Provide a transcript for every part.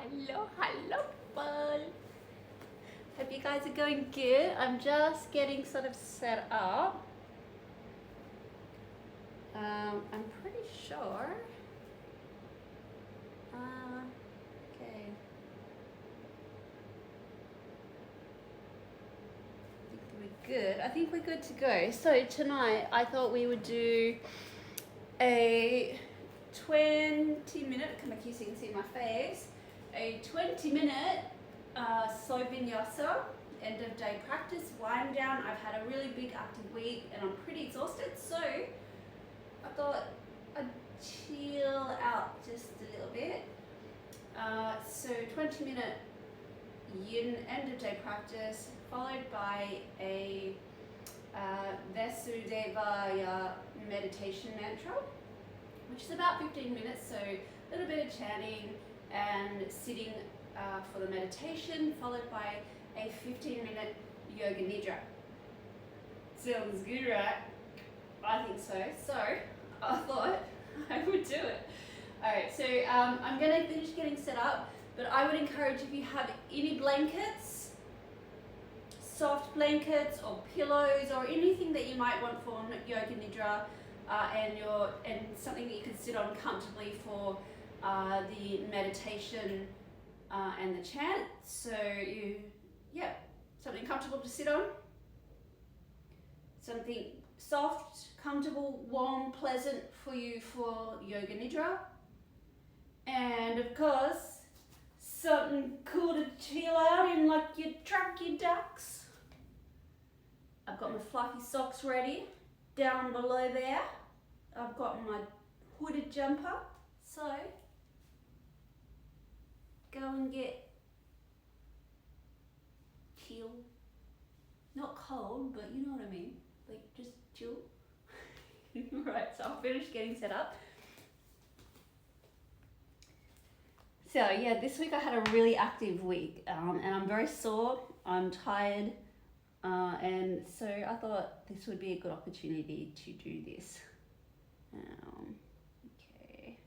Hello, people. Hope you guys are going good. I'm just getting sort of set up. I'm pretty sure. Okay. I think we're good to go. So tonight I thought we would do a 20-minute, come back here so you can see my face, a 20-minute slow vinyasa, end of day practice, wind down. I've had a really big active week and I'm pretty exhausted, so I thought I'd chill out just a little bit. So 20-minute yin end of day practice, followed by a Vasudeva meditation mantra, which is about 15 minutes, so a little bit of chanting and sitting for the meditation, followed by a 15-minute Yoga Nidra. Sounds good, right? I think so. So I thought I would do it. Alright, so I'm going to finish getting set up, but I would encourage, if you have any blankets, soft blankets or pillows or anything that you might want for Yoga Nidra, and something that you can sit on comfortably for the meditation and the chant. So something comfortable to sit on, something soft, comfortable, warm, pleasant for you for Yoga Nidra, and of course something cool to chill out in, like your trucky ducks. I've got my fluffy socks ready down below there. I've got my hooded jumper, so go and get chill. Not cold, but you know what I mean, like just chill. Right, so I'll finish getting set up. So yeah, this week I had a really active week, and I'm very sore, I'm tired, and so I thought this would be a good opportunity to do this. Okay.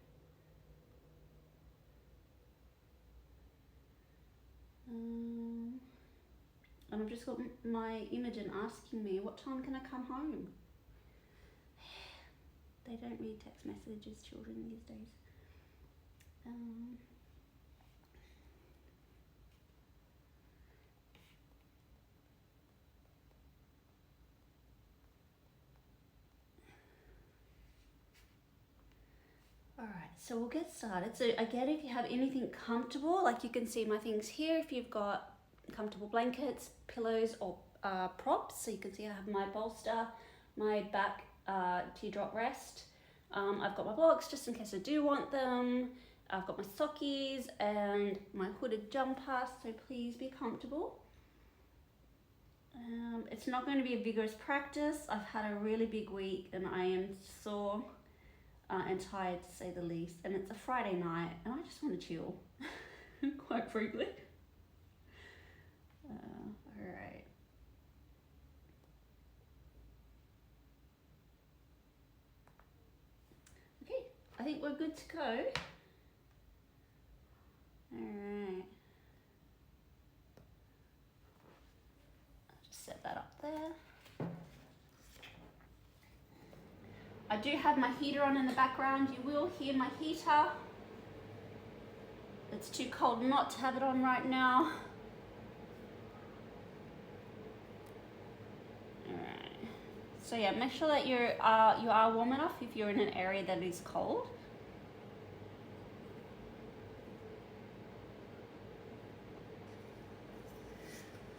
And I've just got my Imogen asking me, what time can I come home? They don't read text messages, children, these days. Alright, so we'll get started. So again, if you have anything comfortable, like you can see my things here, if you've got comfortable blankets, pillows, or props, so you can see I have my bolster, my back teardrop rest. I've got my blocks just in case I do want them. I've got my sockies and my hooded jumper, so please be comfortable. It's not going to be a vigorous practice. I've had a really big week and I am sore and tired, to say the least, and it's a Friday night and I just want to chill, quite frankly. Alright. Okay, I think we're good to go. Alright. I'll just set that up there. I do have my heater on in the background. You will hear my heater. It's too cold not to have it on right now. Alright. So yeah, make sure that you are warm enough if you're in an area that is cold.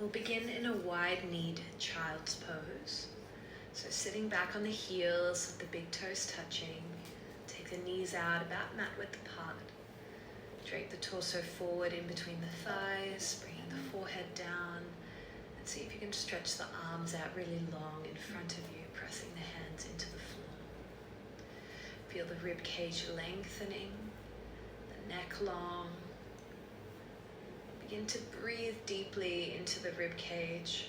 We'll begin in a wide-kneed child's pose. So sitting back on the heels with the big toes touching, take the knees out about mat width apart. Drape the torso forward in between the thighs, bringing the forehead down, and see if you can stretch the arms out really long in front of you, pressing the hands into the floor. Feel the rib cage lengthening, the neck long. Begin to breathe deeply into the rib cage,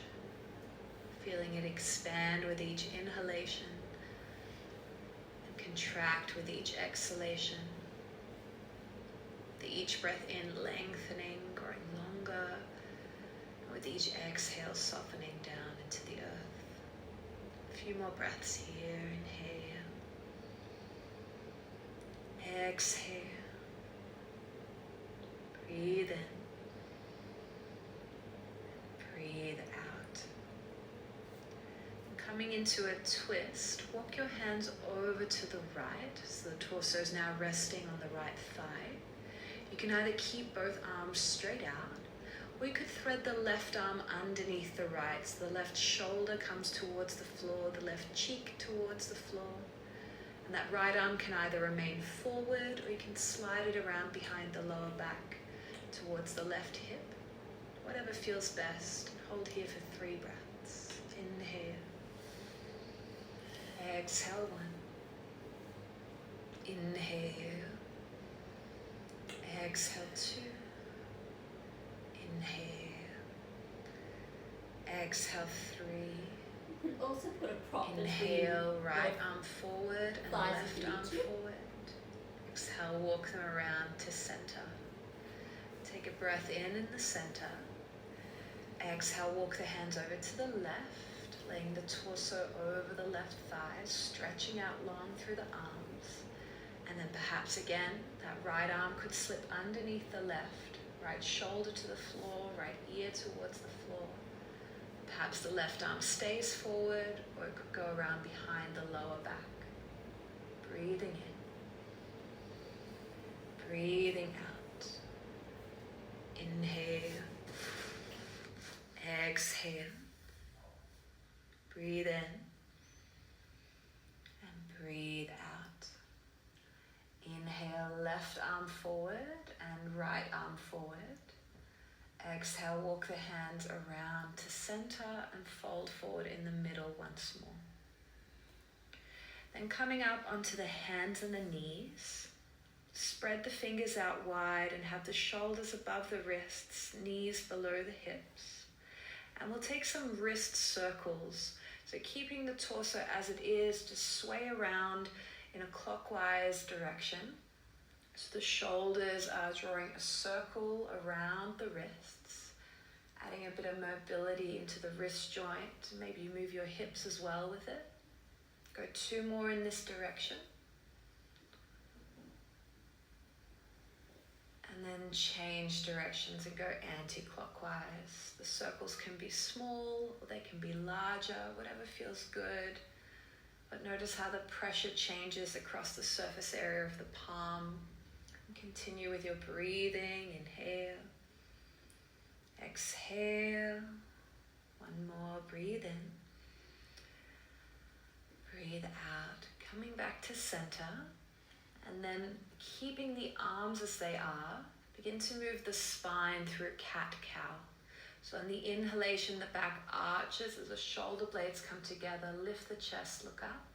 feeling it expand with each inhalation and contract with each exhalation. The each breath in, lengthening, growing longer. And with each exhale, softening down into the earth. A few more breaths here. Inhale. Exhale. Breathe in. Breathe out. And coming into a twist, walk your hands over to the right, so the torso is now resting on the right thigh. You can either keep both arms straight out, or you could thread the left arm underneath the right, so the left shoulder comes towards the floor, the left cheek towards the floor. And that right arm can either remain forward, or you can slide it around behind the lower back towards the left hip. Whatever feels best. Hold here for 3 breaths. Inhale. Exhale 1. Inhale. Exhale 2. Inhale. Exhale 3. You can also put a prop Inhale, between right your arm forward and thighs left if you arm need to. forward. Exhale, walk them around to center. Take a breath in the center. Exhale, walk the hands over to the left, laying the torso over the left thigh, stretching out long through the arms. And then perhaps again, that right arm could slip underneath the left, right shoulder to the floor, right ear towards the floor. Perhaps the left arm stays forward, or it could go around behind the lower back. Breathing in. Breathing out. Inhale. Exhale. Breathe in. And breathe out. Inhale, left arm forward and right arm forward. Exhale, walk the hands around to center and fold forward in the middle once more. Then coming up onto the hands and the knees, spread the fingers out wide and have the shoulders above the wrists, knees below the hips. And we'll take some wrist circles. So keeping the torso as it is, just sway around in a clockwise direction. So the shoulders are drawing a circle around the wrists, adding a bit of mobility into the wrist joint. Maybe you move your hips as well with it. Go 2 more in this direction. And then change directions and go anti-clockwise. The circles can be small or they can be larger, whatever feels good. But notice how the pressure changes across the surface area of the palm. And continue with your breathing. Inhale. Exhale. 1 more. Breathe in. Breathe out. Coming back to center. And then keeping the arms as they are, begin to move the spine through cat-cow. So on the inhalation, the back arches as the shoulder blades come together. Lift the chest, look up.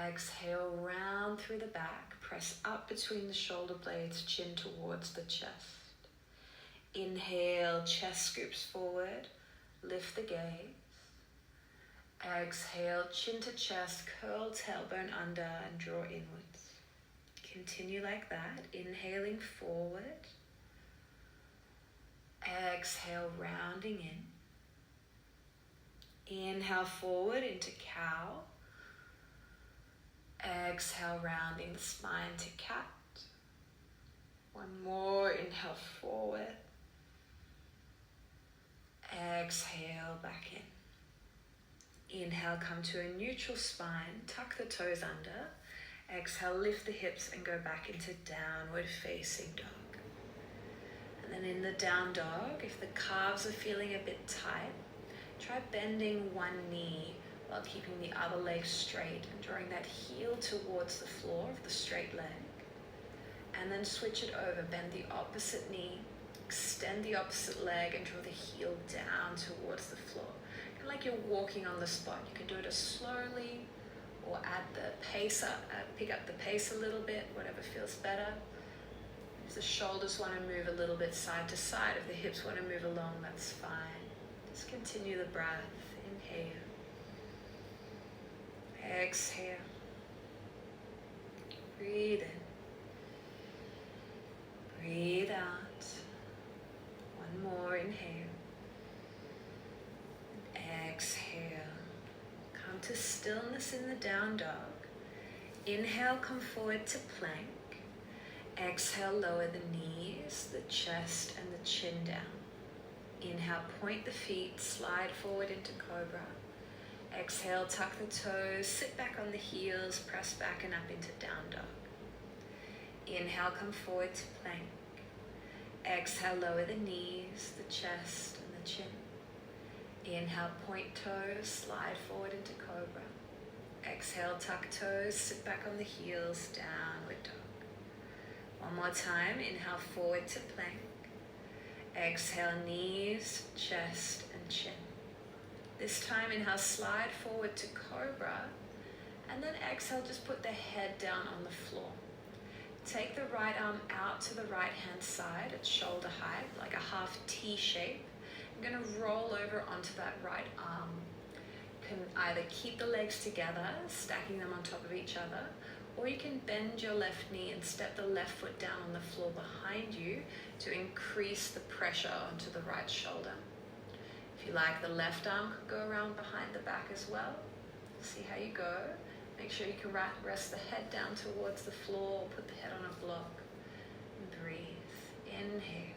Exhale, round through the back. Press up between the shoulder blades, chin towards the chest. Inhale, chest scoops forward. Lift the gaze. Exhale, chin to chest, curl tailbone under and draw inwards. Continue like that, inhaling forward. Exhale, rounding in. Inhale forward into cow. Exhale, rounding the spine to cat. 1 more, inhale forward. Exhale, back in. Inhale, come to a neutral spine, tuck the toes under. Exhale, lift the hips and go back into downward facing dog. And then in the down dog, if the calves are feeling a bit tight, try bending one knee while keeping the other leg straight and drawing that heel towards the floor of the straight leg. And then switch it over, bend the opposite knee, extend the opposite leg and draw the heel down towards the floor. Kind of like you're walking on the spot. You can do it as slowly or add the pace up, pick up the pace a little bit, whatever feels better. If the shoulders want to move a little bit side to side, if the hips want to move along, that's fine. Just continue the breath. Inhale. Exhale. Breathe in. Breathe Inhale. Exhale. Come to stillness in the down dog. Inhale, come forward to plank. Exhale, lower the knees, the chest and the chin down. Inhale, point the feet, slide forward into cobra. Exhale, tuck the toes, sit back on the heels, press back and up into down dog. Inhale, come forward to plank. Exhale, lower the knees, the chest and the chin. Inhale, point toes, slide forward into cobra. Exhale, tuck toes, sit back on the heels, downward dog. One more time, inhale forward to plank. Exhale, knees, chest and chin. This time, inhale, slide forward to cobra. And then exhale, just put the head down on the floor. Take the right arm out to the right hand side at shoulder height, like a half T shape. I'm going to roll over onto that right arm. You can either keep the legs together, stacking them on top of each other, or you can bend your left knee and step the left foot down on the floor behind you to increase the pressure onto the right shoulder. If you like, the left arm could go around behind the back as well. See how you go. Make sure you can rest the head down towards the floor, or put the head on a block. And breathe. Inhale.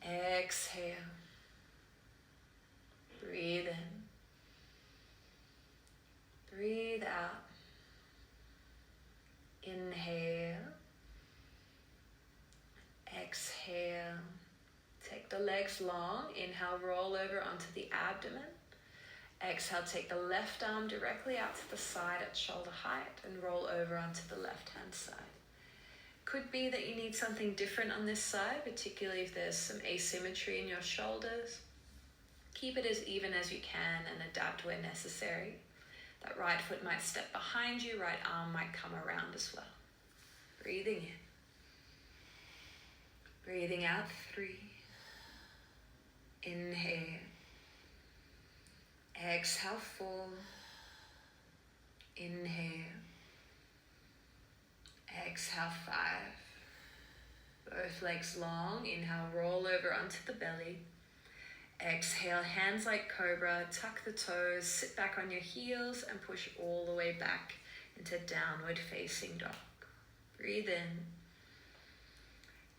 Exhale. Breathe in. Breathe out. Inhale. Exhale. Take the legs long. Inhale, roll over onto the abdomen. Exhale, take the left arm directly out to the side at shoulder height and roll over onto the left hand side. Could be that you need something different on this side, particularly if there's some asymmetry in your shoulders. Keep it as even as you can and adapt where necessary. That right foot might step behind you, right arm might come around as well. Breathing in. Breathing out, 3. Inhale. Exhale, 4. Inhale. Exhale, 5. Both legs long. Inhale, roll over onto the belly. Exhale, hands like cobra, tuck the toes, sit back on your heels and push all the way back into downward facing dog. Breathe in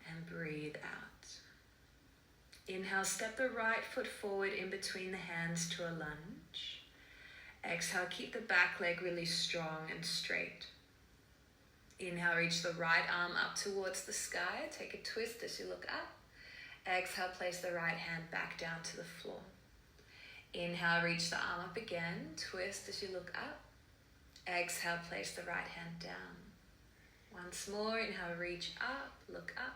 and breathe out. Inhale, step the right foot forward in between the hands to a lunge. Exhale, keep the back leg really strong and straight. Inhale, reach the right arm up towards the sky. Take a twist as you look up. Exhale, place the right hand back down to the floor. Inhale, reach the arm up again. Twist as you look up. Exhale, place the right hand down. Once more, inhale, reach up, look up.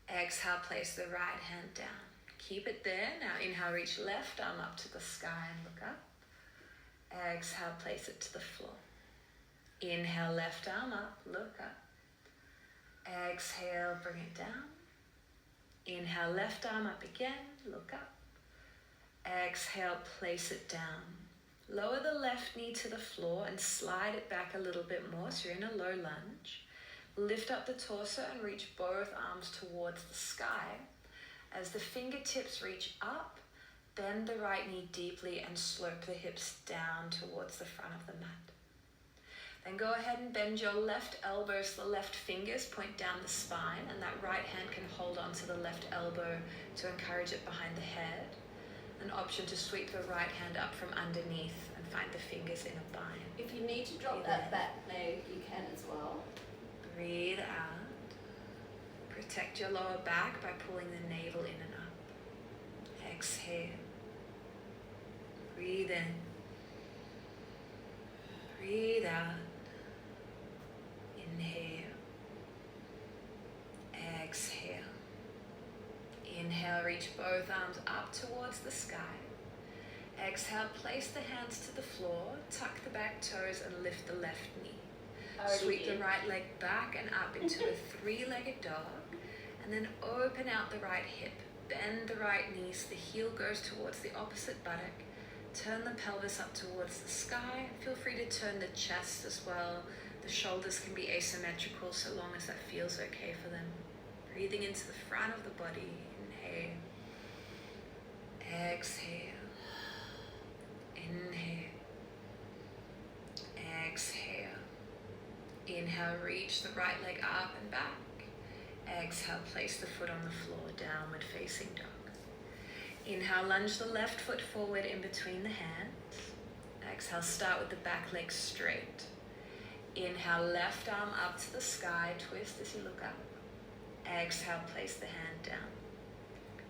Exhale, place the right hand down. Keep it there. Now inhale, reach left arm up to the sky and look up. Exhale, place it to the floor. Inhale, left arm up, look up. Exhale, bring it down. Inhale, left arm up again, look up. Exhale, place it down. Lower the left knee to the floor and slide it back a little bit more so you're in a low lunge. Lift up the torso and reach both arms towards the sky. As the fingertips reach up, bend the right knee deeply and slope the hips down towards the front of the mat. Then go ahead and bend your left elbow so the left fingers point down the spine and that right hand can hold on to the left elbow to encourage it behind the head. An option to sweep the right hand up from underneath and find the fingers in a bind. If you need to drop that back leg, you can as well. Breathe out. Protect your lower back by pulling the navel in and up. Exhale. Breathe in. Breathe out. Inhale. Exhale. Inhale, reach both arms up towards the sky. Exhale, place the hands to the floor, tuck the back toes and lift the left knee. Sweep the right leg back and up into a three-legged dog, and then open out the right hip. Bend the right knee so the heel goes towards the opposite buttock. Turn the pelvis up towards the sky. Feel free to turn the chest as well. The shoulders can be asymmetrical so long as that feels okay for them. Breathing into the front of the body. Inhale. Exhale. Inhale. Exhale. Inhale, reach the right leg up and back. Exhale, place the foot on the floor, downward facing dog. Inhale, lunge the left foot forward in between the hands. Exhale, start with the back leg straight. Inhale, left arm up to the sky, twist as you look up. Exhale, place the hand down.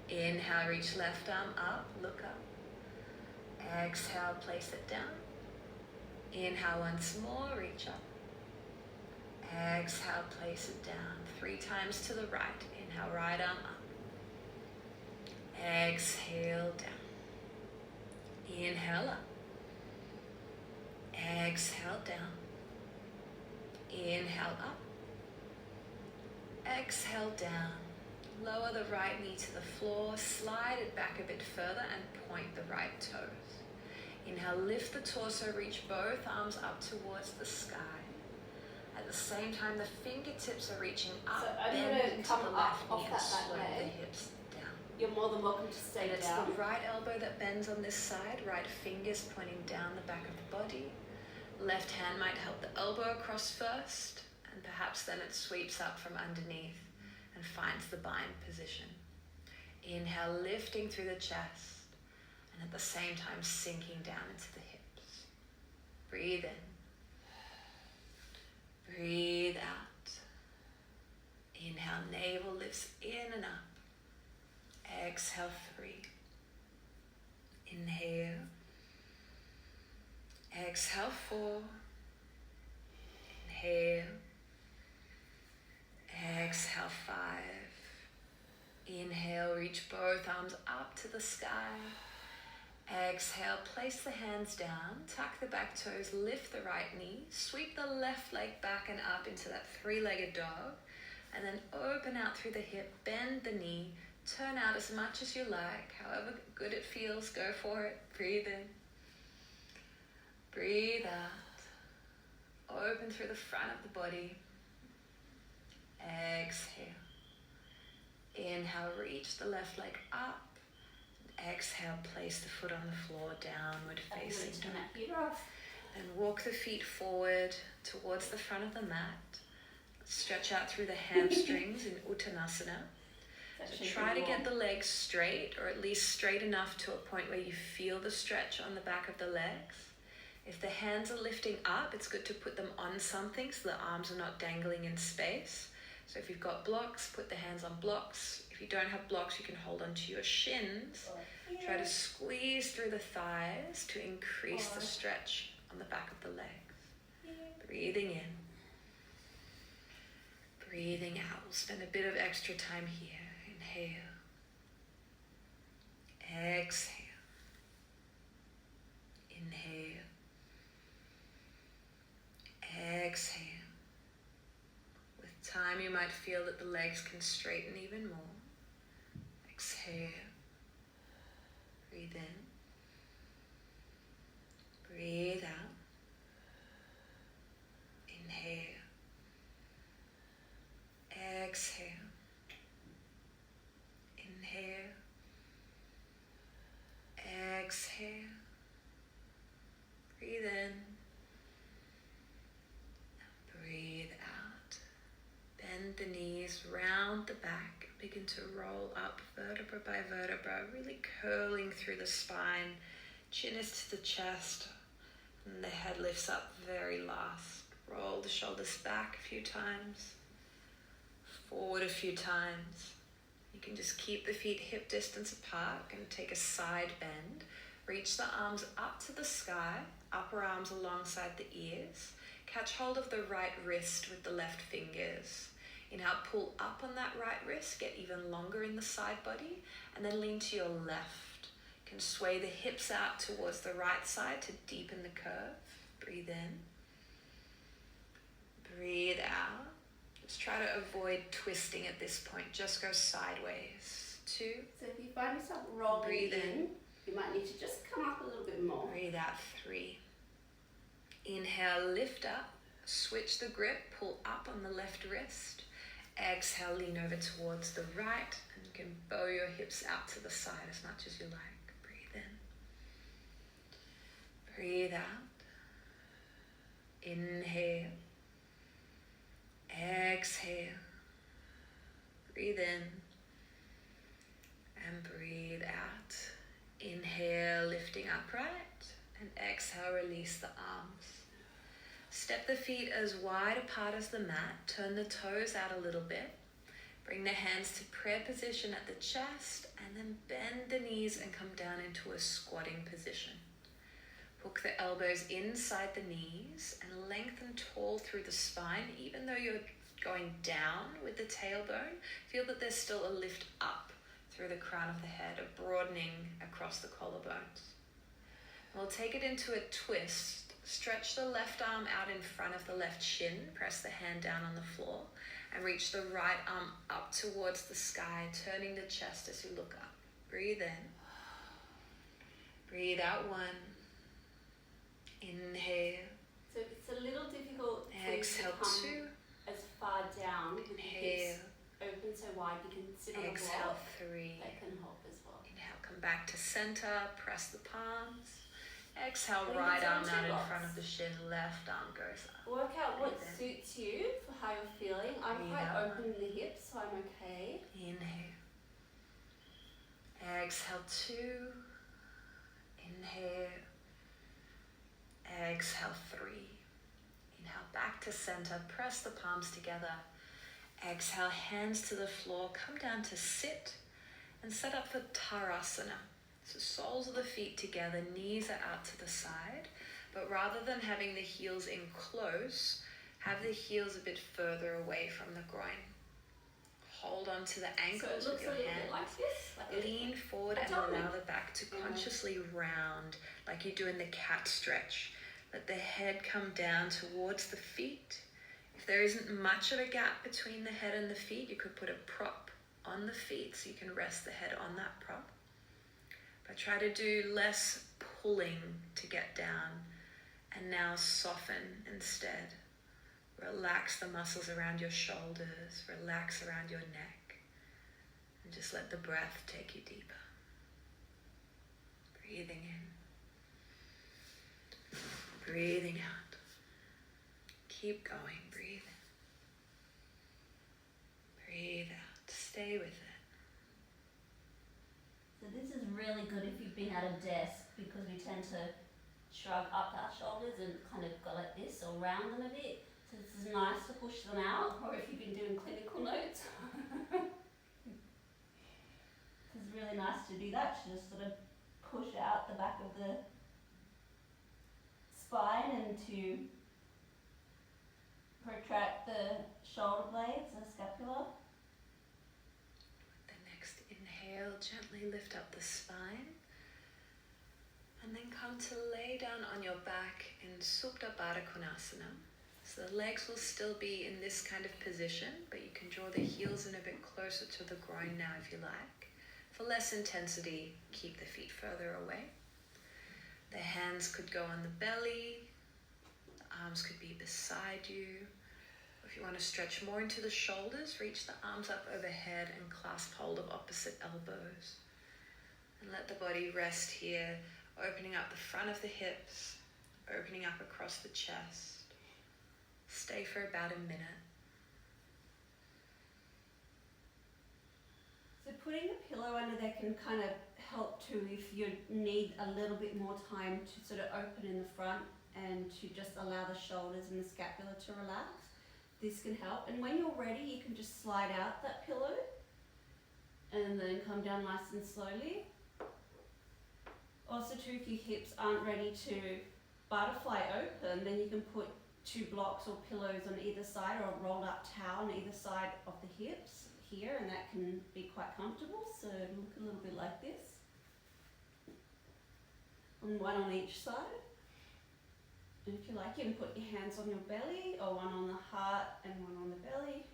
Inhale, reach left arm up, look up. Exhale, place it down. Inhale once more, reach up. Exhale, place it down. 3 times to the right. Inhale, right arm up. Exhale, down. Inhale up. Exhale, down. Inhale up. Exhale, down. Lower the right knee to the floor, slide it back a bit further and point the right toes. Inhale, lift the torso, reach both arms up towards the sky. At the same time, the fingertips are reaching up, So I'm bend going to into come the up left knee off and that slow back the leg. hips down. You're more than welcome to stay And it's down. the right elbow that bends on this side, right fingers pointing down the back of the body. Left hand might help the elbow across first, and perhaps then it sweeps up from underneath and finds the bind position. Inhale, lifting through the chest, and at the same time sinking down into the hips. Breathe in. Breathe out. Inhale, navel lifts in and up. Exhale, 3. Inhale. Exhale, 4. Inhale. Exhale, 5. Inhale, reach both arms up to the sky. Exhale, place the hands down, tuck the back toes, lift the right knee, sweep the left leg back and up into that 3-legged dog, and then open out through the hip, bend the knee, turn out as much as you like, however good it feels, go for it. Breathe in. Breathe out. Open through the front of the body. Exhale. Inhale, reach the left leg up. Exhale, place the foot on the floor, downward facing Turn dog. that heat off. And walk the feet forward towards the front of the mat. Stretch out through the hamstrings in Uttanasana. So try to get the legs straight, or at least straight enough to a point where you feel the stretch on the back of the legs. If the hands are lifting up, it's good to put them on something so the arms are not dangling in space. So if you've got blocks, put the hands on blocks. If you don't have blocks, you can hold onto your shins. Try to squeeze through the thighs to increase the stretch on the back of the legs. Breathing in. Breathing out. We'll spend a bit of extra time here. Inhale. Exhale. Inhale. Exhale. With time, you might feel that the legs can straighten even more. Exhale. Breathe in. Breathe out. Inhale. Exhale. Inhale. Exhale. Breathe in. Breathe out. Bend the knees, round the back. Begin to roll up vertebra by vertebra, really curling through the spine. Chin is to the chest, and the head lifts up very last. Roll the shoulders back a few times, forward a few times. You can just keep the feet hip distance apart and take a side bend. Reach the arms up to the sky, upper arms alongside the ears. Catch hold of the right wrist with the left fingers. Inhale, pull up on that right wrist, get even longer in the side body, and then lean to your left. You can sway the hips out towards the right side to deepen the curve. Breathe in. Breathe out. Just try to avoid twisting at this point. Just go sideways. 2. So if you find yourself rolling Breathe in. you might need to just come up a little bit more. Breathe out. 3. Inhale, lift up. Switch the grip. Pull up on the left wrist. Exhale, lean over towards the right, and you can bow your hips out to the side as much as you like. Breathe in. Breathe out. Inhale. Exhale. Breathe in. And breathe out. Inhale, lifting upright. And exhale, release the arms. Step the feet as wide apart as the mat. Turn the toes out a little bit. Bring the hands to prayer position at the chest, and then bend the knees and come down into a squatting position. Hook the elbows inside the knees and lengthen tall through the spine. Even though you're going down with the tailbone, feel that there's still a lift up through the crown of the head, a broadening across the collarbones. We'll take it into a twist. Stretch the left arm out in front of the left shin. Press the hand down on the floor and reach the right arm up towards the sky, turning the chest as you look up. Breathe in. Breathe out 1. Inhale. So it's a little difficult for Exhale you to come 2. as far down with the Inhale. hips open so wide you can sit on the Exhale block. 3. That can help as well. Inhale, come back to center, press the palms. Exhale, Lean right into arm the out in blocks. front of the shin, left arm goes up. Work out what Breathe in. suits you for how you're feeling. I'm Breathe quite out. open in the hips, so I'm okay. Inhale. Exhale 2. Inhale. Exhale 3. Inhale, back to center, press the palms together. Exhale, hands to the floor, come down to sit and set up for Tarasana. So soles of the feet together, knees are out to the side, but rather than having the heels in close, have the heels a bit further away from the groin. Hold on to the So it ankles looks with a your little hands. bit like this. Like Lean forward and allow the back to consciously round like you do in the cat stretch. Let the head come down towards the feet. If there isn't much of a gap between the head and the feet, you could put a prop on the feet so you can rest the head on that prop. But try to do less pulling to get down, and now soften instead. Relax the muscles around your shoulders, relax around your neck, and just let the breath take you deeper. Breathing in, breathing out. Keep going, breathe in, breathe out, stay with it. So this is really good if you've been at a desk, because we tend to shrug up our shoulders and kind of go like this or round them a bit. So this is nice to push them out, or if you've been doing clinical notes. It's really nice to do that, to just sort of push out the back of the spine and to protract the shoulder blades, the scapula. The next inhale, gently lift up the spine. And then come to lay down on your back in Supta Baddha Konasana. So the legs will still be in this kind of position, but you can draw the heels in a bit closer to the groin now if you like. For less intensity, keep the feet further away. The hands could go on the belly, the arms could be beside you. If you want to stretch more into the shoulders, reach the arms up overhead and clasp hold of opposite elbows. And let the body rest here, opening up the front of the hips, opening up across the chest. Stay for about a minute. So putting a pillow under there can kind of help too if you need a little bit more time to sort of open in the front and to just allow the shoulders and the scapula to relax. This can help. And when you're ready, you can just slide out that pillow and then come down nice and slowly. Also too, if your hips aren't ready to butterfly open, then you can put 2 blocks or pillows on either side, or a rolled up towel on either side of the hips here, and that can be quite comfortable. So look a little bit like this. And one on each side. And if you like, you can put your hands on your belly, or one on the heart and one on the belly.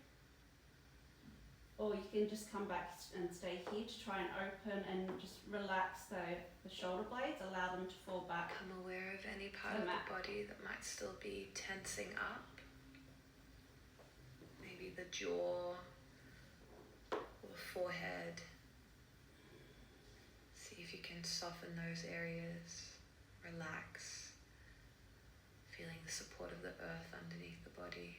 Or you can just come back and stay here to try and open and just relax the shoulder blades, allow them to fall back. Become aware of any part of the body that might still be tensing up. Maybe the jaw, can soften those areas, relax, feeling the support of the earth underneath the body.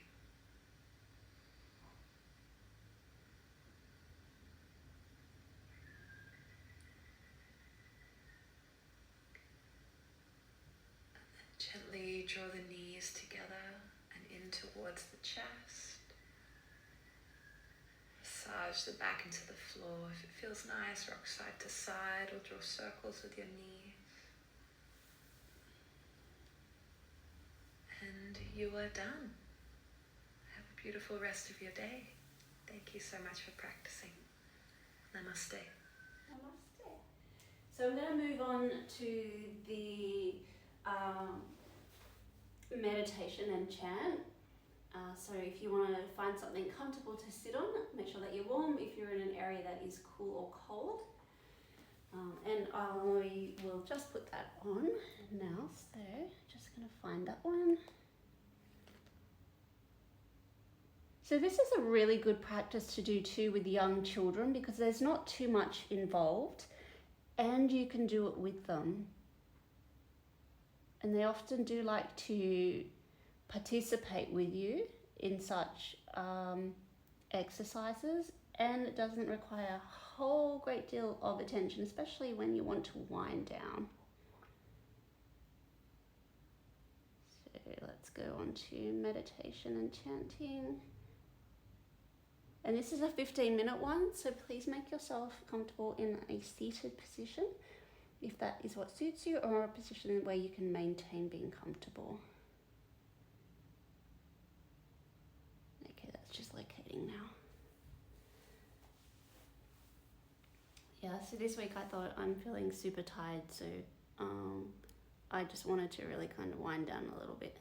Gently draw the knees together and in towards the chest. Massage the back into the floor. If it feels nice, rock side to side or draw circles with your knees. And you are done. Have a beautiful rest of your day. Thank you so much for practicing. Namaste. Namaste. So I'm going to move on to the meditation and chant. So if you want to find something comfortable to sit on, make sure that you're warm if you're in an area that is cool or cold. And I will just put that on now. So just going to find that one. So this is a really good practice to do too with young children because there's not too much involved and you can do it with them. And they often do like to participate with you in such exercises, and it doesn't require a whole great deal of attention, especially when you want to wind down. So let's go on to meditation and chanting. And this is a 15-minute one, so please make yourself comfortable in a seated position if that is what suits you, or a position where you can maintain being comfortable. Okay, that's just locating now. Yeah, so this week I thought I'm feeling super tired, so I just wanted to really kind of wind down a little bit.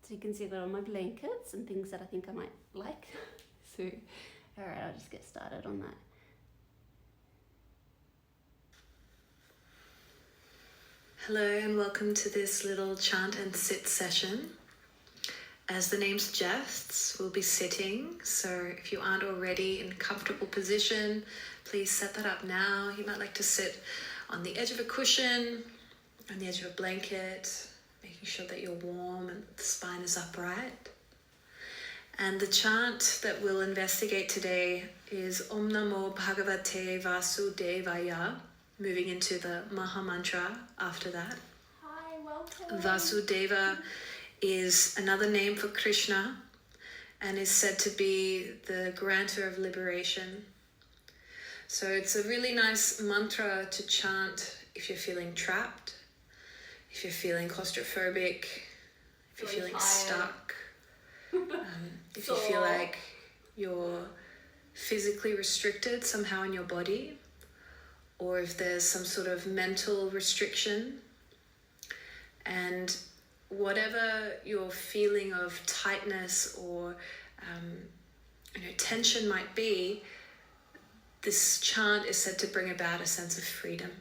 So you can see that on my blankets and things that I think I might like. So, all right, I'll just get started on that. Hello and welcome to this little chant and sit session. As the name suggests, we'll be sitting. So if you aren't already in a comfortable position, please set that up now. You might like to sit on the edge of a cushion, on the edge of a blanket, making sure that you're warm and the spine is upright. And the chant that we'll investigate today is Om Namo Bhagavate Vasudevaya, moving into the Maha Mantra after that. Hi, welcome. Vasudeva is another name for Krishna and is said to be the grantor of liberation. So it's a really nice mantra to chant if you're feeling trapped, if you're feeling claustrophobic, if you're feeling stuck, if you feel like you're physically restricted somehow in your body, or if there's some sort of mental restriction. And whatever your feeling of tightness or tension might be, this chant is said to bring about a sense of freedom.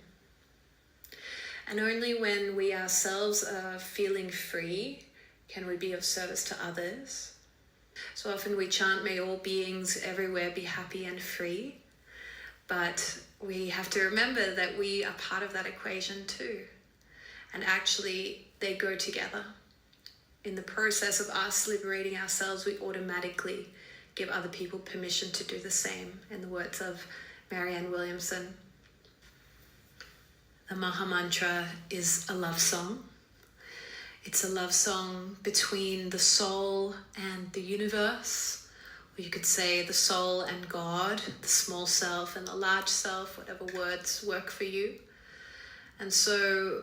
And only when we ourselves are feeling free can we be of service to others. So often we chant, may all beings everywhere be happy and free. But we have to remember that we are part of that equation too. And actually, they go together. In the process of us liberating ourselves, we automatically give other people permission to do the same, in the words of Marianne Williamson. The Maha Mantra is a love song. It's a love song between the soul and the universe, or you could say the soul and God, the small self and the large self, whatever words work for you. And so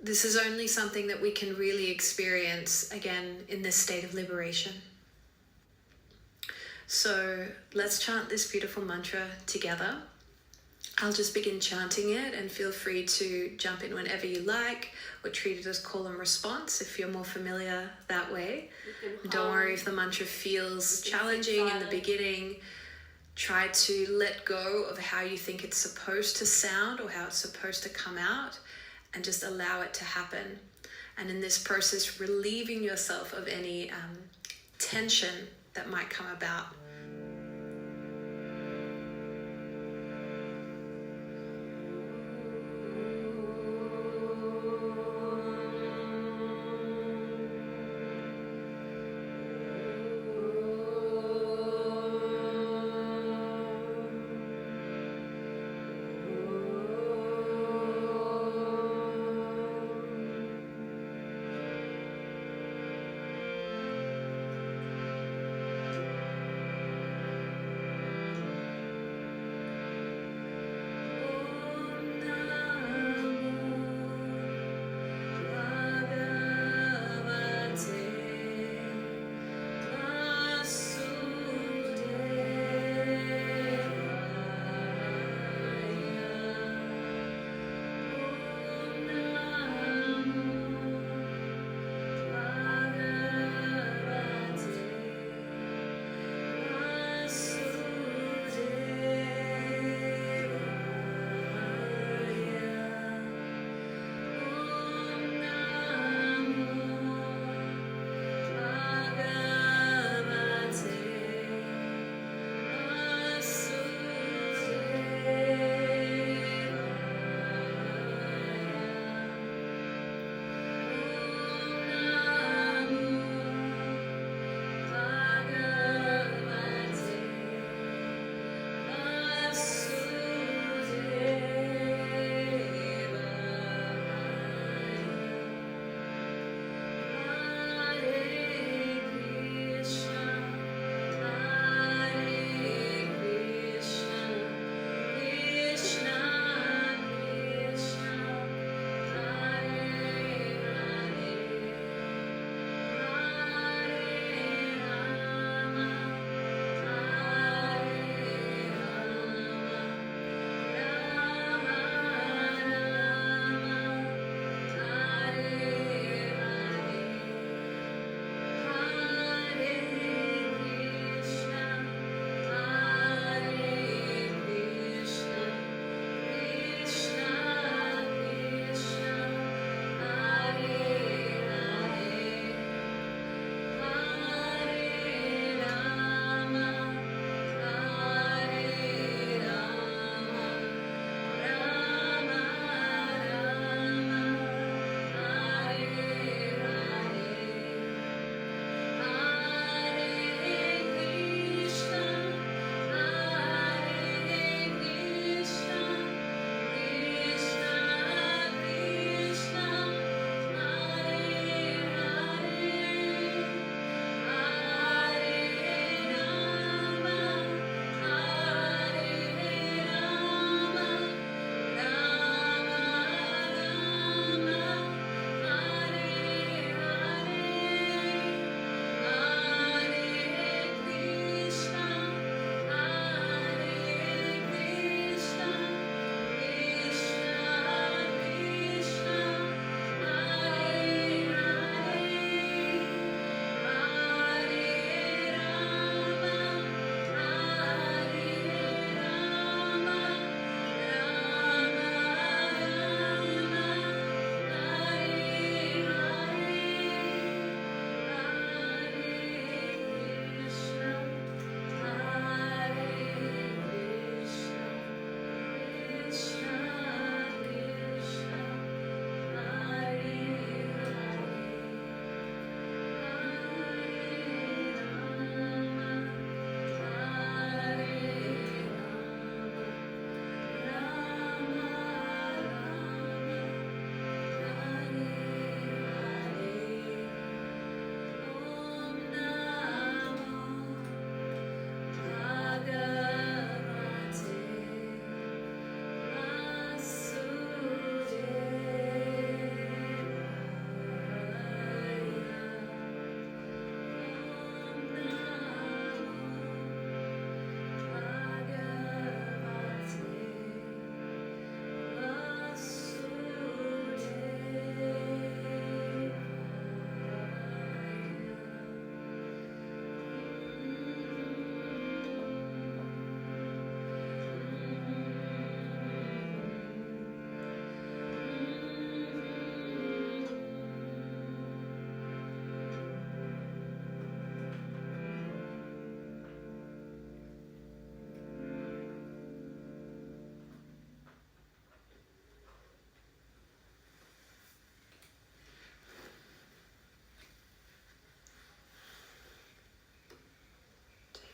this is only something that we can really experience, again, in this state of liberation. So let's chant this beautiful mantra together. I'll just begin chanting it, and feel free to jump in whenever you like, or treat it as call and response if you're more familiar that way. Don't worry if the mantra feels challenging in the beginning. Try to let go of how you think it's supposed to sound or how it's supposed to come out, and just allow it to happen. And in this process, relieving yourself of any tension that might come about.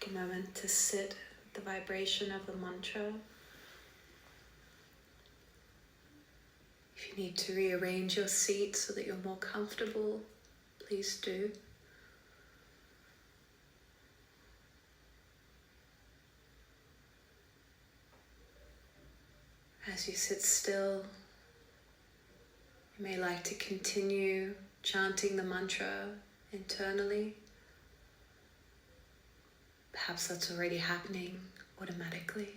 Take a moment to sit with the vibration of the mantra. If you need to rearrange your seat so that you're more comfortable, please do. As you sit still, you may like to continue chanting the mantra internally. Perhaps that's already happening automatically.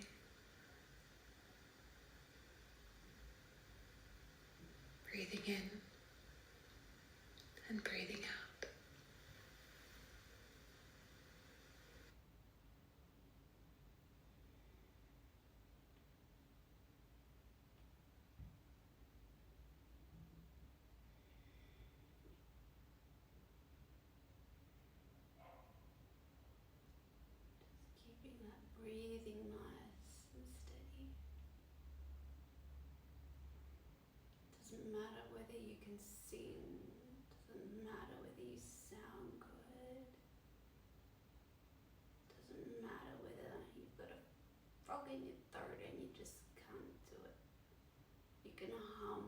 Breathing in and breathing out. Keeping that breathing nice and steady. Doesn't matter whether you can sing, doesn't matter whether you sound good, doesn't matter whether you've got a frog in your throat and you just can't do it. You can hum,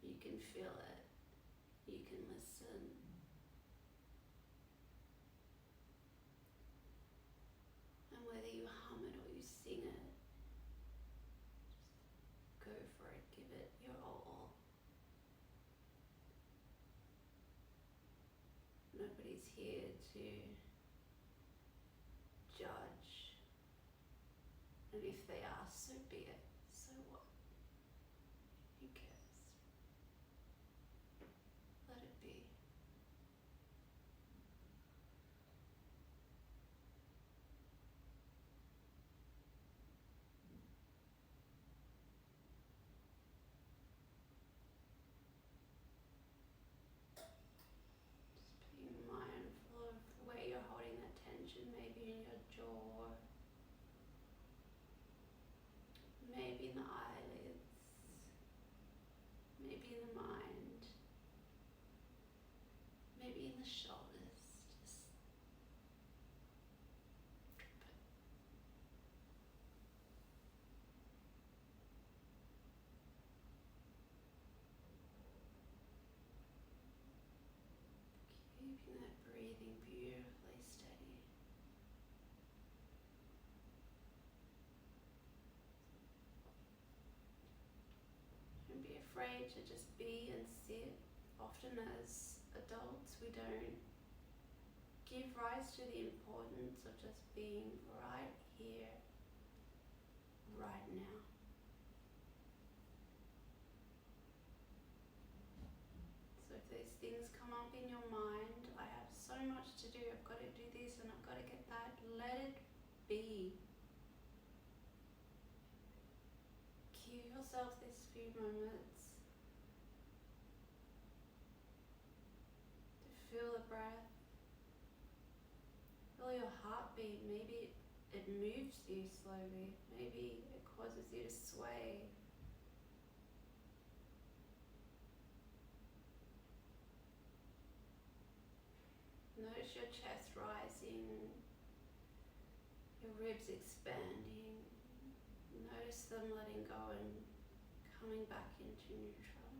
you can feel it, you can listen. And whether you hum it or you sing it, just go for it, give it your all. Nobody's here to judge, and if they are, so be it. So what? Who cares? Let it be. Just being mindful of where you're holding that tension, maybe in your jaw, maybe in the eyelids, maybe in the mind, maybe in the shoulders. Just keeping that breathing beautifully steady. Don't be afraid to just be and sit. Often as adults we don't give rise to the importance of just being right here, right now. So if those things come up in your mind, I have so much to do, I've got to do this and I've got to get that, let it be. Give yourself this few moments to feel the breath, feel your heartbeat. Maybe it moves you slowly, maybe it causes you to sway. Notice your chest rising, your ribs expanding. Notice them letting go and coming back into neutral.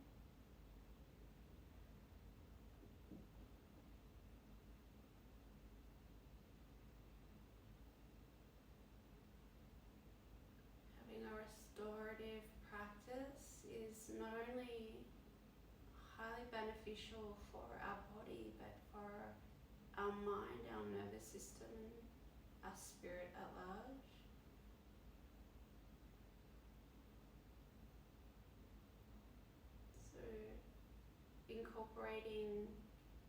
Having a restorative practice is not only highly beneficial for our body, but for our mind, our nervous system, and our spirit at large. So incorporating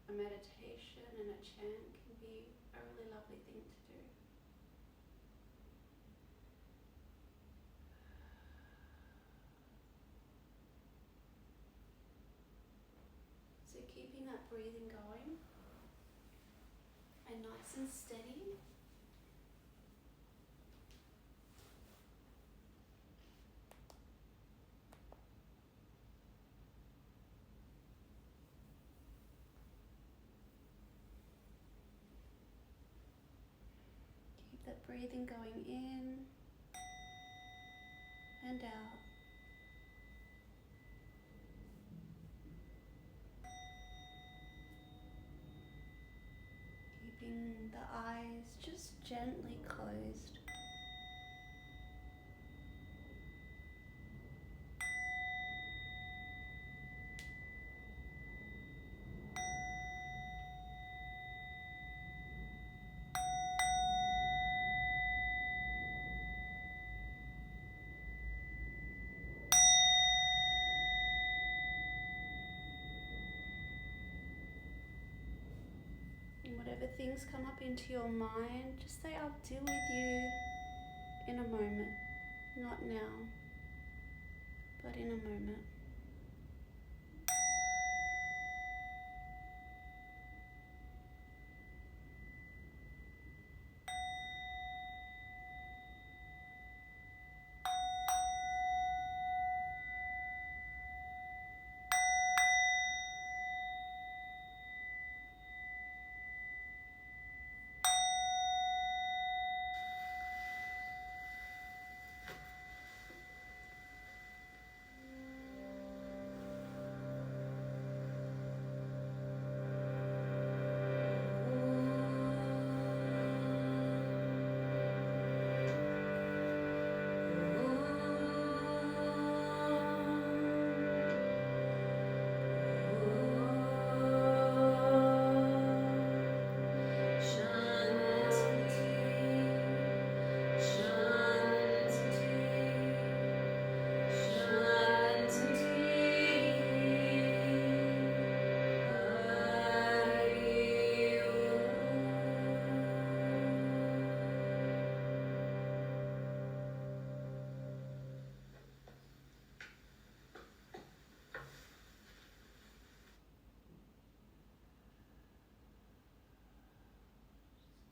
a meditation and a chant can be a really lovely thing to do. So keeping that breathing going and nice and steady. That breathing going in and out. Keeping the eyes just gently closed. And whatever things come up into your mind, just say, I'll deal with you in a moment. Not now, but in a moment.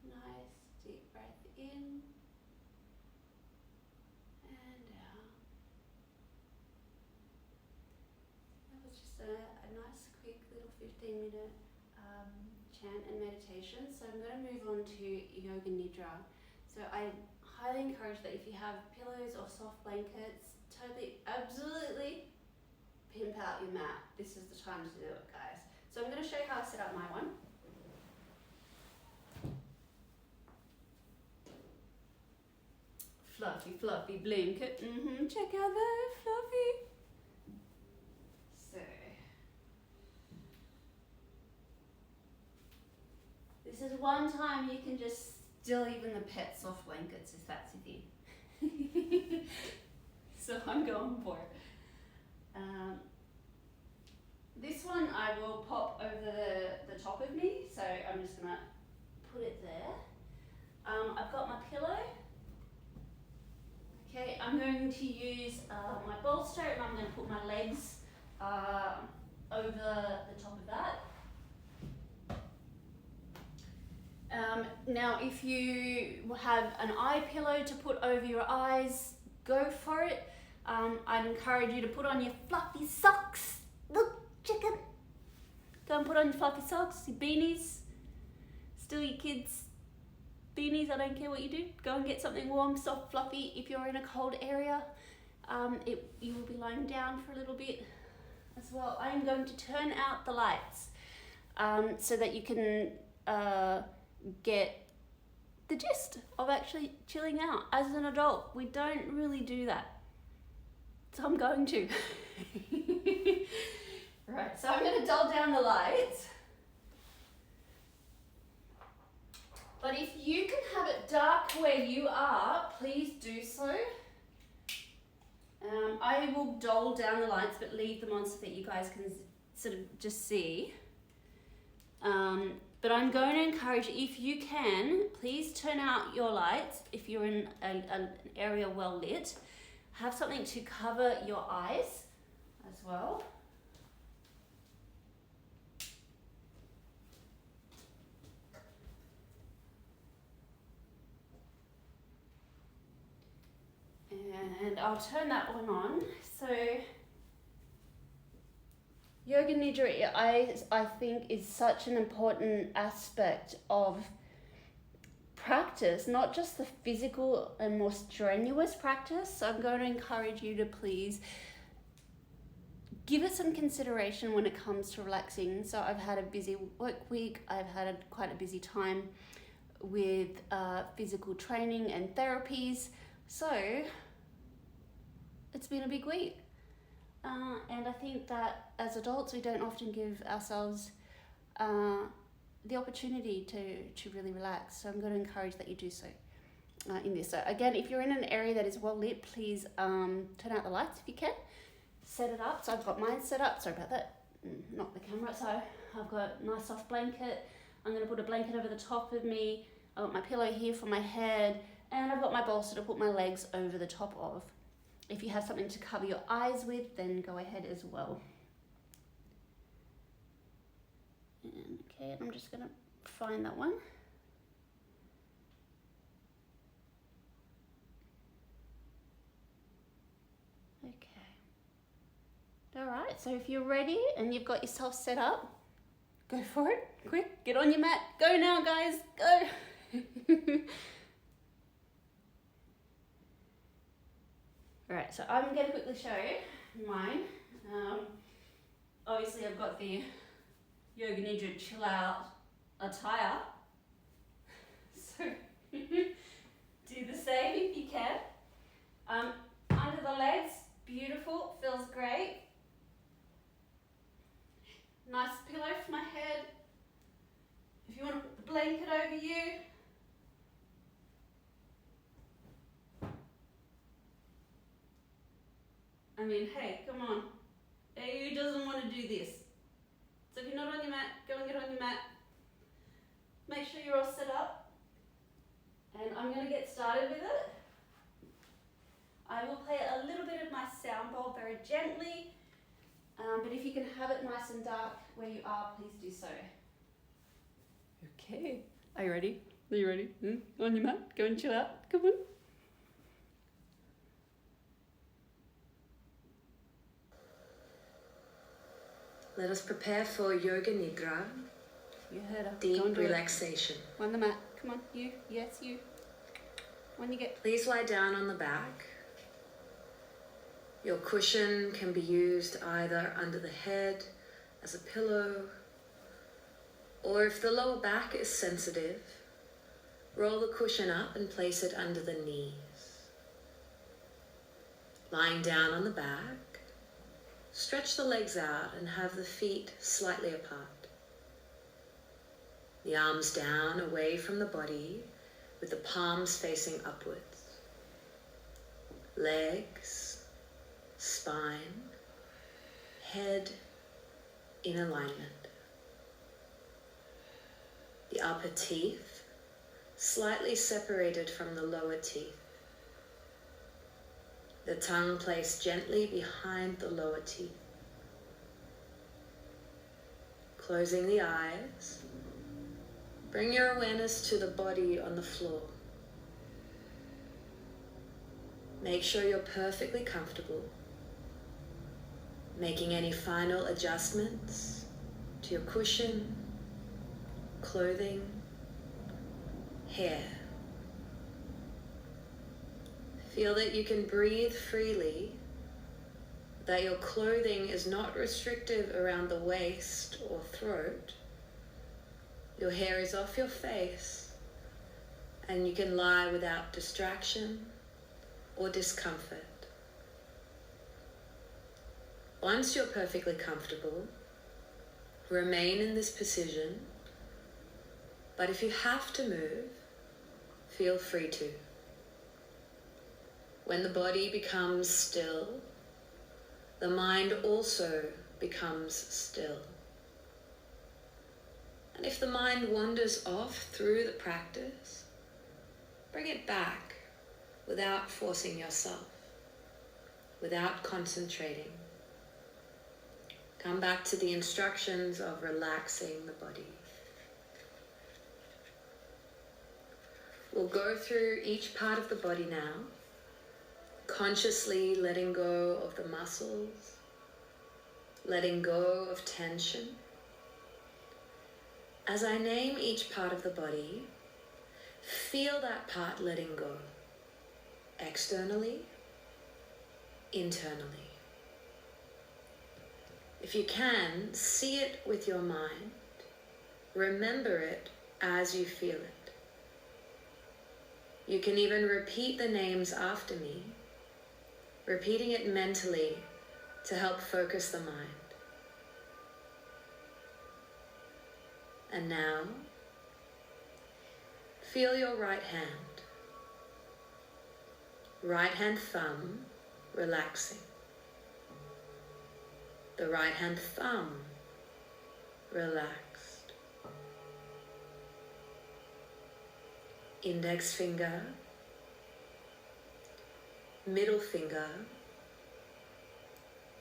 Nice deep breath in and out. That was just a nice quick little 15-minute chant and meditation. So I'm going to move on to Yoga Nidra. So I highly encourage that if you have pillows or soft blankets, totally, absolutely pimp out your mat. This is the time to do it, guys. So I'm going to show you how I set up my one. Fluffy, fluffy blanket. Check out that fluffy. So, this is one time you can just steal even the pet soft blankets if that's your thing. So I'm going for it. This one I will pop over the top of me, so I'm just gonna put it there. I've got my pillow. Okay, I'm going to use my bolster and I'm going to put my legs over the top of that. Now, if you have an eye pillow to put over your eyes, go for it. I'd encourage you to put on your fluffy socks. Look, chicken. Go and put on your fluffy socks, your beanies. Steal your kids' beanies, I don't care what you do. Go and get something warm, soft, fluffy. If you're in a cold area, you will be lying down for a little bit as well. I am going to turn out the lights so that you can get the gist of actually chilling out. As an adult, we don't really do that. So I'm going to. Right, so I'm going to dull down the lights. But if you can have it dark where you are, please do so. I will dull down the lights but leave them on so that you guys can sort of just see. But I'm going to encourage, if you can, please turn out your lights if you're in an area well lit. Have something to cover your eyes as well. And I'll turn that one on. So Yoga Nidra, I think, is such an important aspect of practice, not just the physical and more strenuous practice. So I'm going to encourage you to please give it some consideration when it comes to relaxing. So I've had a busy work week. I've had quite a busy time with physical training and therapies. So it's been a big week. And I think that as adults, we don't often give ourselves the opportunity to really relax. So I'm going to encourage that you do so in this. So again, if you're in an area that is well lit, please turn out the lights if you can. Set it up. So I've got mine set up. Sorry about that. Not the camera. So I've got a nice soft blanket. I'm going to put a blanket over the top of me. I've got my pillow here for my head. And I've got my bolster to put my legs over the top of. If you have something to cover your eyes with, then go ahead as well. Okay, I'm just going to find that one. Okay. All right, so if you're ready and you've got yourself set up, go for it. Quick, get on your mat. Go now, guys. Go. All right, so I'm going to quickly show you mine. Obviously, I've got the Yoga Nidra chill out attire. So do the same if you can. Under the legs, beautiful, feels great. Nice pillow for my head. If you want to put the blanket over you. I mean, hey, come on. Who doesn't want to do this? So if you're not on your mat, go and get on your mat. Make sure you're all set up. And I'm going to get started with it. I will play a little bit of my sound bowl very gently. But if you can have it nice and dark where you are, please do so. Okay. Are you ready? Are you ready? On your mat? Go and chill out. Come on. Let us prepare for Yoga Nidra, You heard her. deep relaxation. On the mat. Come on. You. Yes, you. When you get... Please lie down on the back. Your cushion can be used either under the head as a pillow, or if the lower back is sensitive, roll the cushion up and place it under the knees. Lying down on the back, stretch the legs out and have the feet slightly apart. The arms down away from the body with the palms facing upwards. Legs, spine, head in alignment. The upper teeth slightly separated from the lower teeth. The tongue placed gently behind the lower teeth. Closing the eyes, bring your awareness to the body on the floor. Make sure you're perfectly comfortable, making any final adjustments to your cushion, clothing, hair. Feel that you can breathe freely, that your clothing is not restrictive around the waist or throat. Your hair is off your face, and you can lie without distraction or discomfort. Once you're perfectly comfortable, remain in this position, but if you have to move, feel free to. When the body becomes still, the mind also becomes still. And if the mind wanders off through the practice, bring it back without forcing yourself, without concentrating. Come back to the instructions of relaxing the body. We'll go through each part of the body now, consciously letting go of the muscles, letting go of tension. As I name each part of the body, Feel that part letting go, externally, internally. If you can, see it with your mind. Remember it as you feel it. You can even repeat the names after me, repeating it mentally to help focus the mind. And now, feel your right hand. Right hand thumb relaxing. The right hand thumb relaxed. Index finger, middle finger,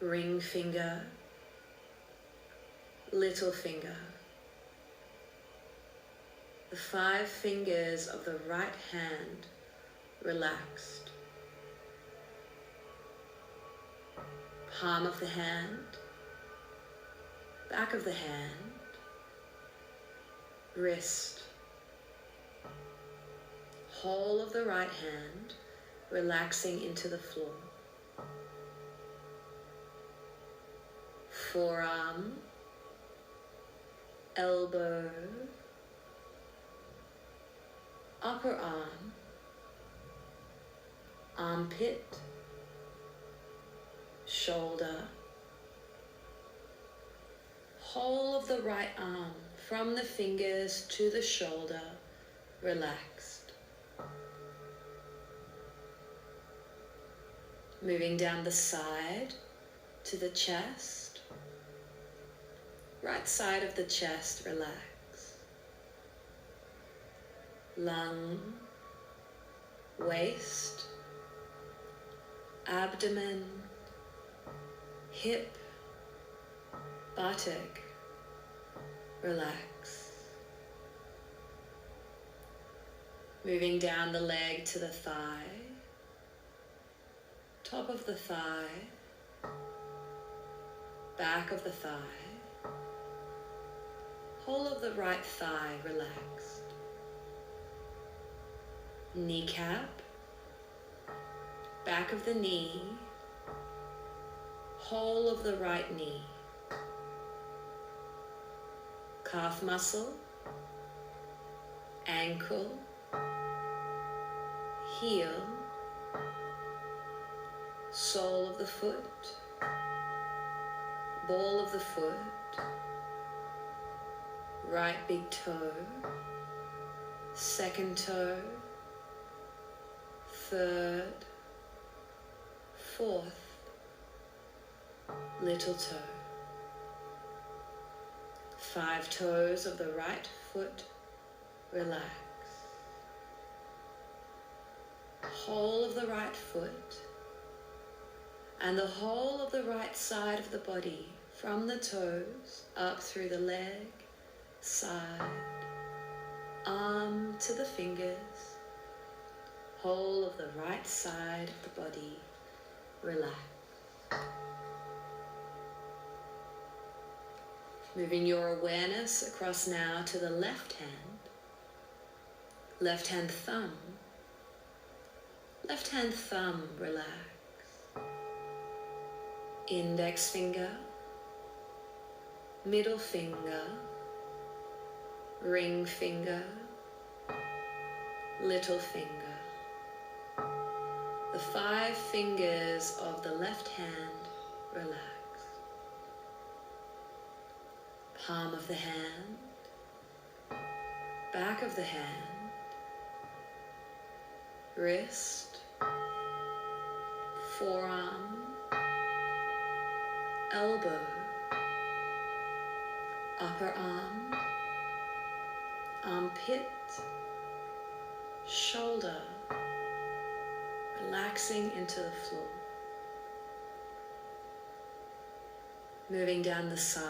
ring finger, little finger. The 5 fingers of the right hand relaxed. Palm of the hand, back of the hand, wrist. Whole of the right hand relaxing into the floor. Forearm, elbow, upper arm, armpit, shoulder, whole of the right arm from the fingers to the shoulder relaxed. Moving down the side to the chest, right side of the chest relax. Lung, waist, abdomen, hip, buttock, relax. Moving down the leg to the thigh, top of the thigh, back of the thigh, whole of the right thigh relaxed. Kneecap, back of the knee, whole of the right knee. Calf muscle, ankle, heel, sole of the foot, ball of the foot, right big toe, second toe, third, fourth, little toe. 5 toes of the right foot relax. Whole of the right foot and the whole of the right side of the body from the toes up through the leg, side, arm to the fingers, whole of the right side of the body relax. Moving your awareness across now to the left hand thumb relax. Index finger, middle finger, ring finger, little finger. The 5 fingers of the left hand relax. Palm of the hand, back of the hand, wrist, forearm, elbow, upper arm, armpit, shoulder, relaxing into the floor. Moving down the side.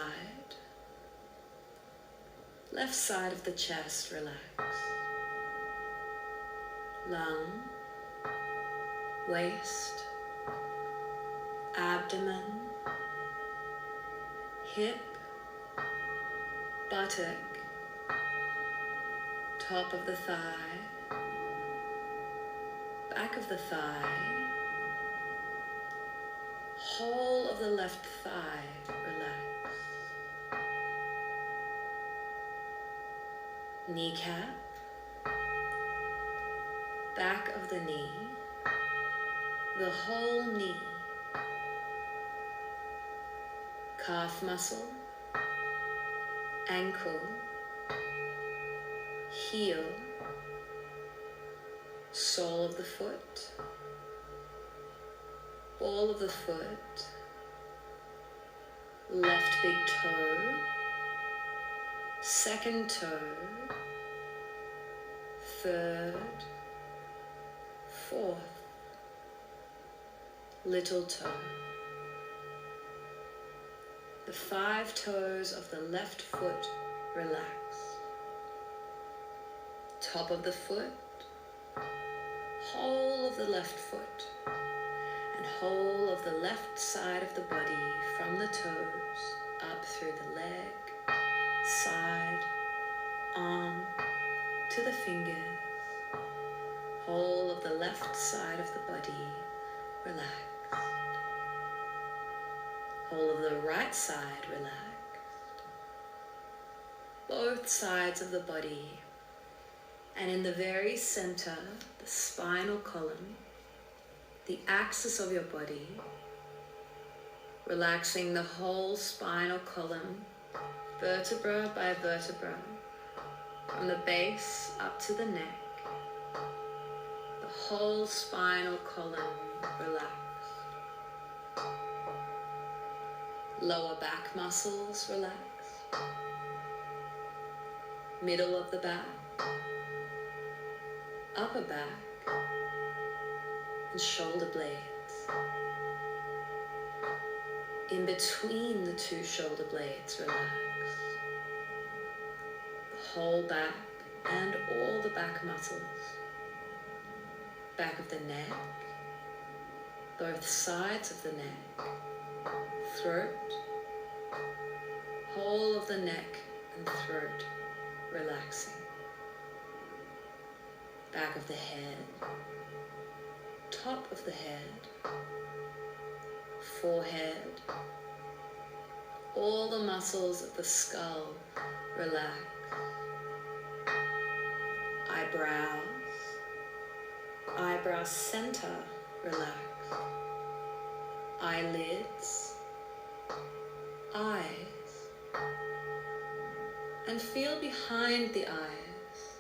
Left side of the chest, relax. Lung, waist, abdomen, hip, buttock, top of the thigh, back of the thigh, whole of the left thigh, relax. Kneecap, back of the knee, the whole knee, calf muscle, ankle, heel, sole of the foot, ball of the foot, left big toe, second toe, third, fourth, little toe. The 5 toes of the left foot relax. Top of the foot, whole of the left foot, and whole of the left side of the body from the toes up through the leg, side, arm, to the fingers. Whole of the left side of the body relaxed. Whole of the right side relaxed. Both sides of the body. And in the very center, the spinal column, the axis of your body, relaxing the whole spinal column, vertebra by vertebra, from the base up to the neck, the whole spinal column relaxed. Lower back muscles relaxed. Middle of the back, upper back, and shoulder blades. In between the 2 shoulder blades, relax. The whole back and all the back muscles. Back of the neck, both sides of the neck, throat, whole of the neck and throat, relaxing. Back of the head, top of the head, forehead, all the muscles of the skull relax. Eyebrows, eyebrow center relax. Eyelids, eyes, and feel behind the eyes,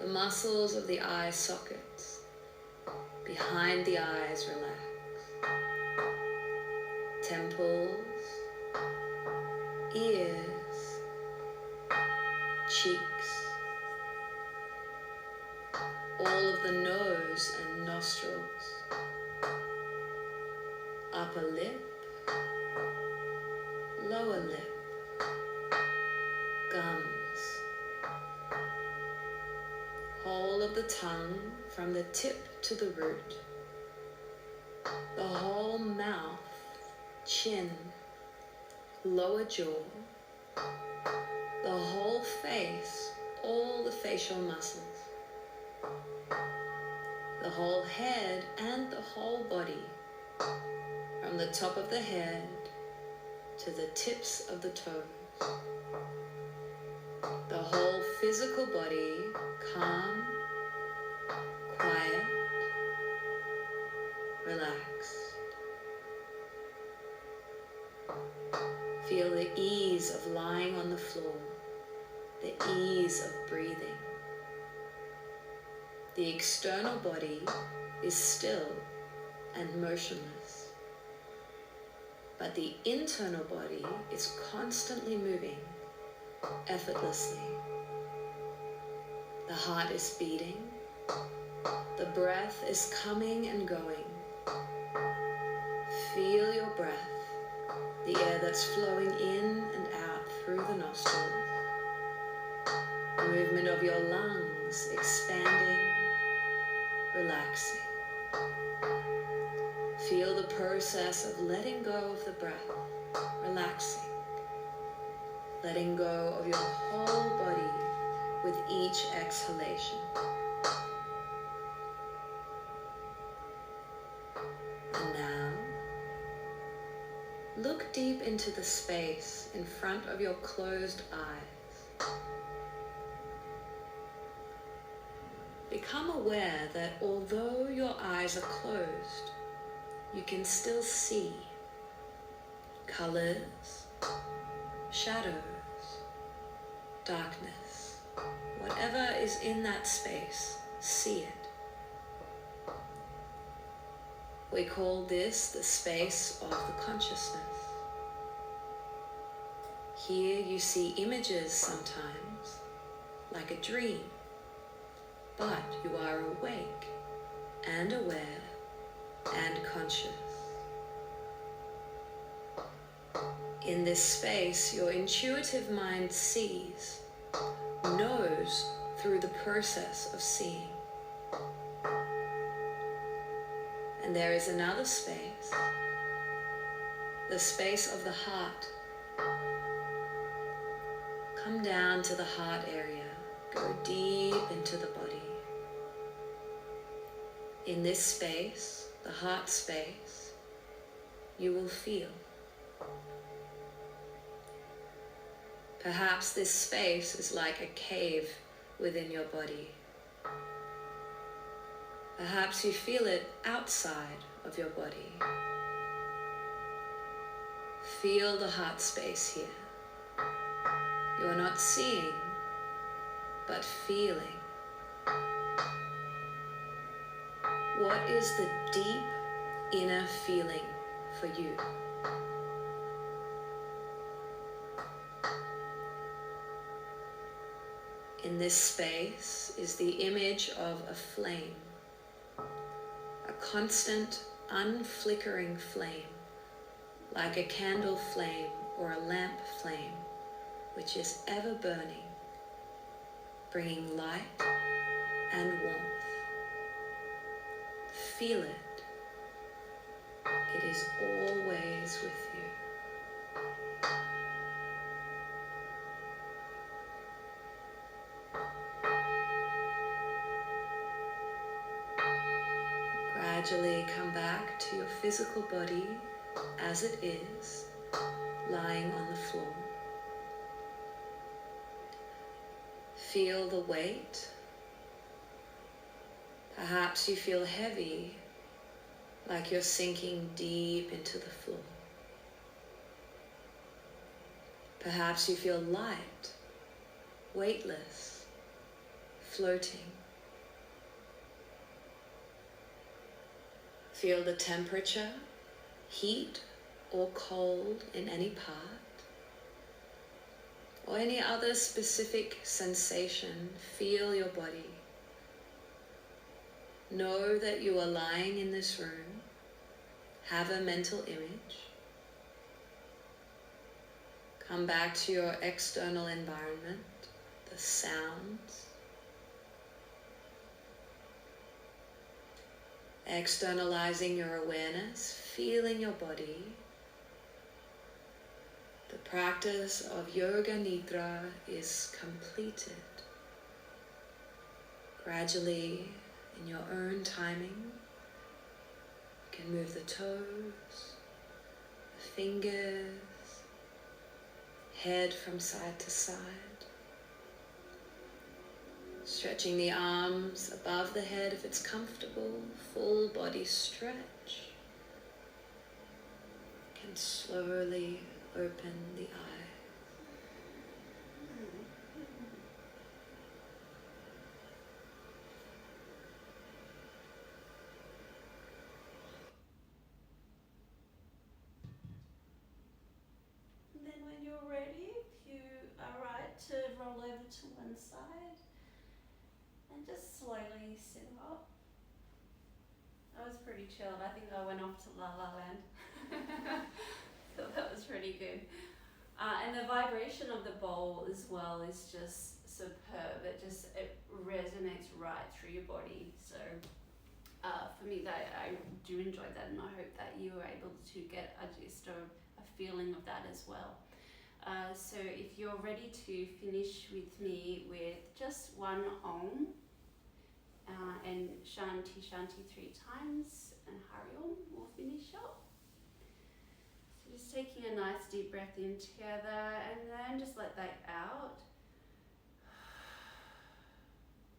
the muscles of the eye sockets. Behind the eyes relax. Temples, ears, cheeks, all of the nose and nostrils, upper lip, lower lip, gums, whole of the tongue from the tip to the root, the whole mouth, chin, lower jaw, the whole face, all the facial muscles, the whole head and the whole body, from the top of the head to the tips of the toes. The whole physical body calm, quiet, relaxed. Feel the ease of lying on the floor, the ease of breathing. The external body is still and motionless, but the internal body is constantly moving, effortlessly. The heart is beating, the breath is coming and going. Feel your breath, the air that's flowing in and out through the nostrils, the movement of your lungs expanding, relaxing. Feel the process of letting go of the breath, relaxing, letting go of your whole body with each exhalation. And now, look deep into the space in front of your closed eyes. Become aware that although your eyes are closed, you can still see colors, shadows, darkness. Whatever is in that space, see it. We call this the space of the consciousness. Here you see images sometimes, like a dream, but you are awake and aware and conscious. In this space, your intuitive mind sees, knows through the process of seeing. And there is another space, the space of the heart. Come down to the heart area, go deep into the body. In this space, the heart space, you will feel. Perhaps this space is like a cave within your body. Perhaps you feel it outside of your body. Feel the heart space here. You are not seeing, but feeling. What is the deep inner feeling for you? In this space is the image of a flame, a constant, unflickering flame, like a candle flame or a lamp flame, which is ever burning, bringing light and warmth. Feel it. It is always with you. Gradually come back to your physical body as it is, lying on the floor. Feel the weight. Perhaps you feel heavy, like you're sinking deep into the floor. Perhaps you feel light, weightless, floating. Feel the temperature, heat or cold in any part, or any other specific sensation. Feel your body. Know that you are lying in this room. Have a mental image. Come back to your external environment, the sounds. Externalizing your awareness, feeling your body. The practice of Yoga Nidra is completed. Gradually, in your own timing, you can move the toes, the fingers, head from side to side. Stretching the arms above the head if it's comfortable, full body stretch. You can slowly open the eyes. And then when you're ready, if you are right to roll over to one side and just slowly sit up. That was pretty chilled. I think I went off to La La Land. So that was pretty good. And the vibration of the bowl as well is just superb. It resonates right through your body. So for me, that I do enjoy that, and I hope that you were able to get just a feeling of that as well. So if you're ready to finish with me with just one Om, and Shanti Shanti 3 times, and Hari Om will finish up. So just taking a nice deep breath in together, and then just let that out.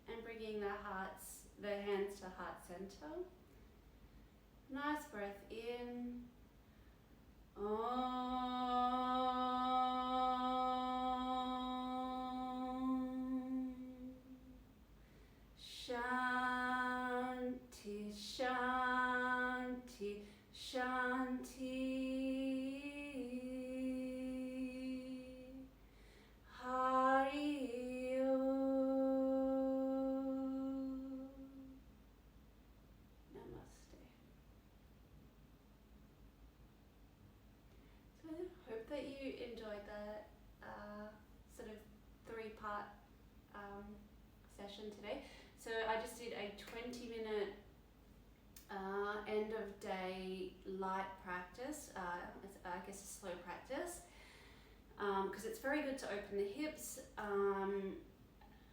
And bringing the hands to heart center. Nice breath in. Om. Shanti, Shanti, Shanti. Hari Om. Namaste. So I hope that you enjoyed that sort of 3-part session today. So I just did a 20-minute end of day light practice, I guess a slow practice, because it's very good to open the hips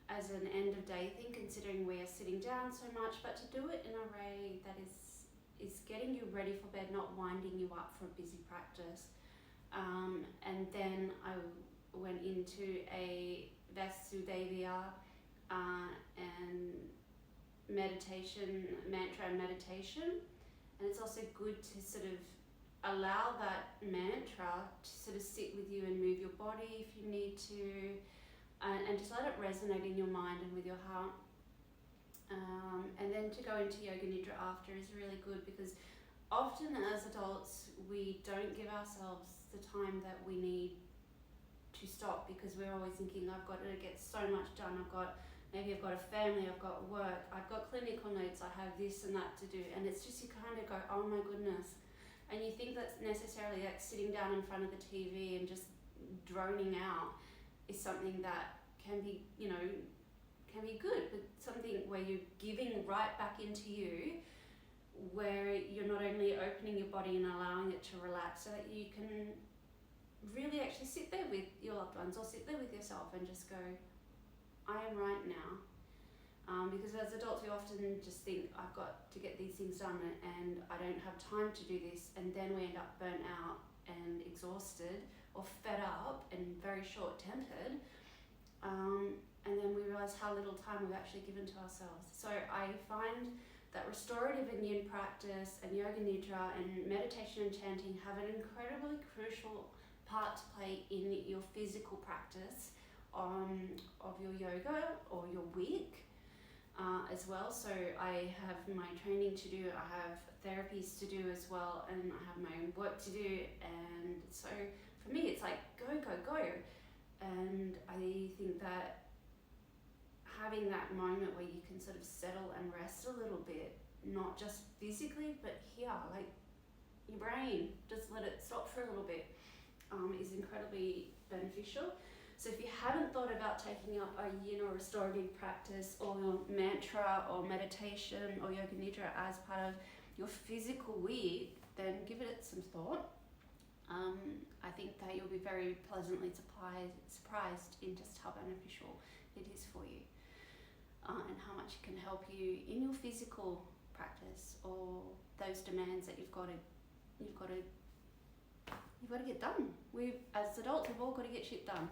as an end of day thing, considering we are sitting down so much, but to do it in a way that is getting you ready for bed, not winding you up for a busy practice. And then I went into a Vasudeva and meditation, mantra and meditation. And it's also good to sort of allow that mantra to sort of sit with you and move your body if you need to, and just let it resonate in your mind and with your heart. And then to go into Yoga Nidra after is really good, because often as adults we don't give ourselves the time that we need to stop, because we're always thinking, I've got to get so much done, maybe I've got a family, I've got work, I've got clinical notes, I have this and that to do, and it's just, you kind of go, oh my goodness, and you think that's necessarily like sitting down in front of the TV and just droning out is something that can be, can be good, but something where you're giving right back into you, where you're not only opening your body and allowing it to relax, so that you can really actually sit there with your loved ones or sit there with yourself and just go, I am right now. Because as adults we often just think, I've got to get these things done and I don't have time to do this, and then we end up burnt out and exhausted or fed up and very short-tempered, and then we realise how little time we've actually given to ourselves. So I find that restorative and yin practice and Yoga Nidra and meditation and chanting have an incredibly crucial part to play in your physical practice of your yoga or your week as well. So I have my training to do, I have therapies to do as well, and I have my own work to do, and so for me it's like go, go, go. And I think that having that moment where you can sort of settle and rest a little bit, not just physically but here, like your brain, just let it stop for a little bit, is incredibly beneficial. So if you haven't thought about taking up a yin or restorative practice or mantra or meditation or Yoga Nidra as part of your physical week, then give it some thought. I think that you'll be very pleasantly surprised in just how beneficial it is for you, and how much it can help you in your physical practice or those demands that you've got to get done. As adults, we've all got to get shit done.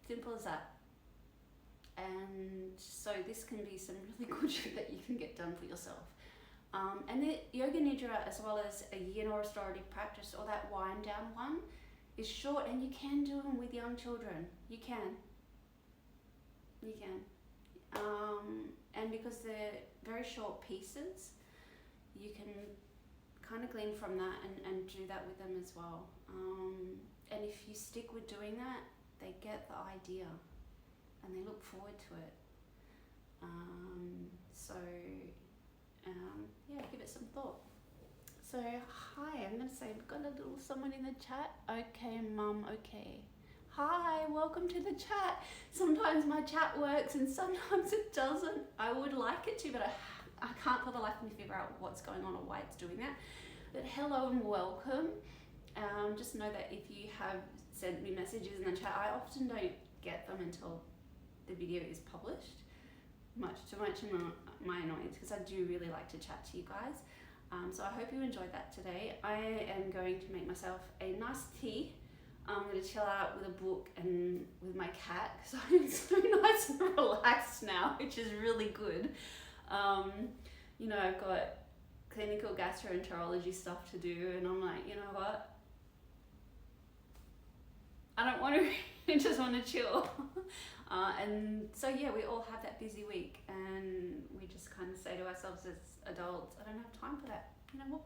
Simple as that. And so this can be some really good shit that you can get done for yourself. And the Yoga Nidra, as well as a yin or restorative practice or that wind down one, is short, and you can do them with young children. You can. And because they're very short pieces, you can kind of glean from that and do that with them as well. And if you stick with doing that, they get the idea and they look forward to it. Give it some thought. So hi, I'm going to say, we've got a little someone in the chat. Okay, mum, okay. Hi, welcome to the chat. Sometimes my chat works and sometimes it doesn't. I would like it to, but I can't for the life of me figure out what's going on or why it's doing that. But hello and welcome. Just know that if you have sent me messages in the chat, I often don't get them until the video is published, much to my my annoyance, because I do really like to chat to you guys. So I hope you enjoyed that today. I am going to make myself a nice tea. I'm going to chill out with a book and with my cat, because I'm so nice and relaxed now, which is really good. You know, I've got clinical gastroenterology stuff to do, and I'm like, you know what? I don't want to, I just want to chill. And so yeah, we all have that busy week, and we just kind of say to ourselves as adults, I don't have time for that. You know what?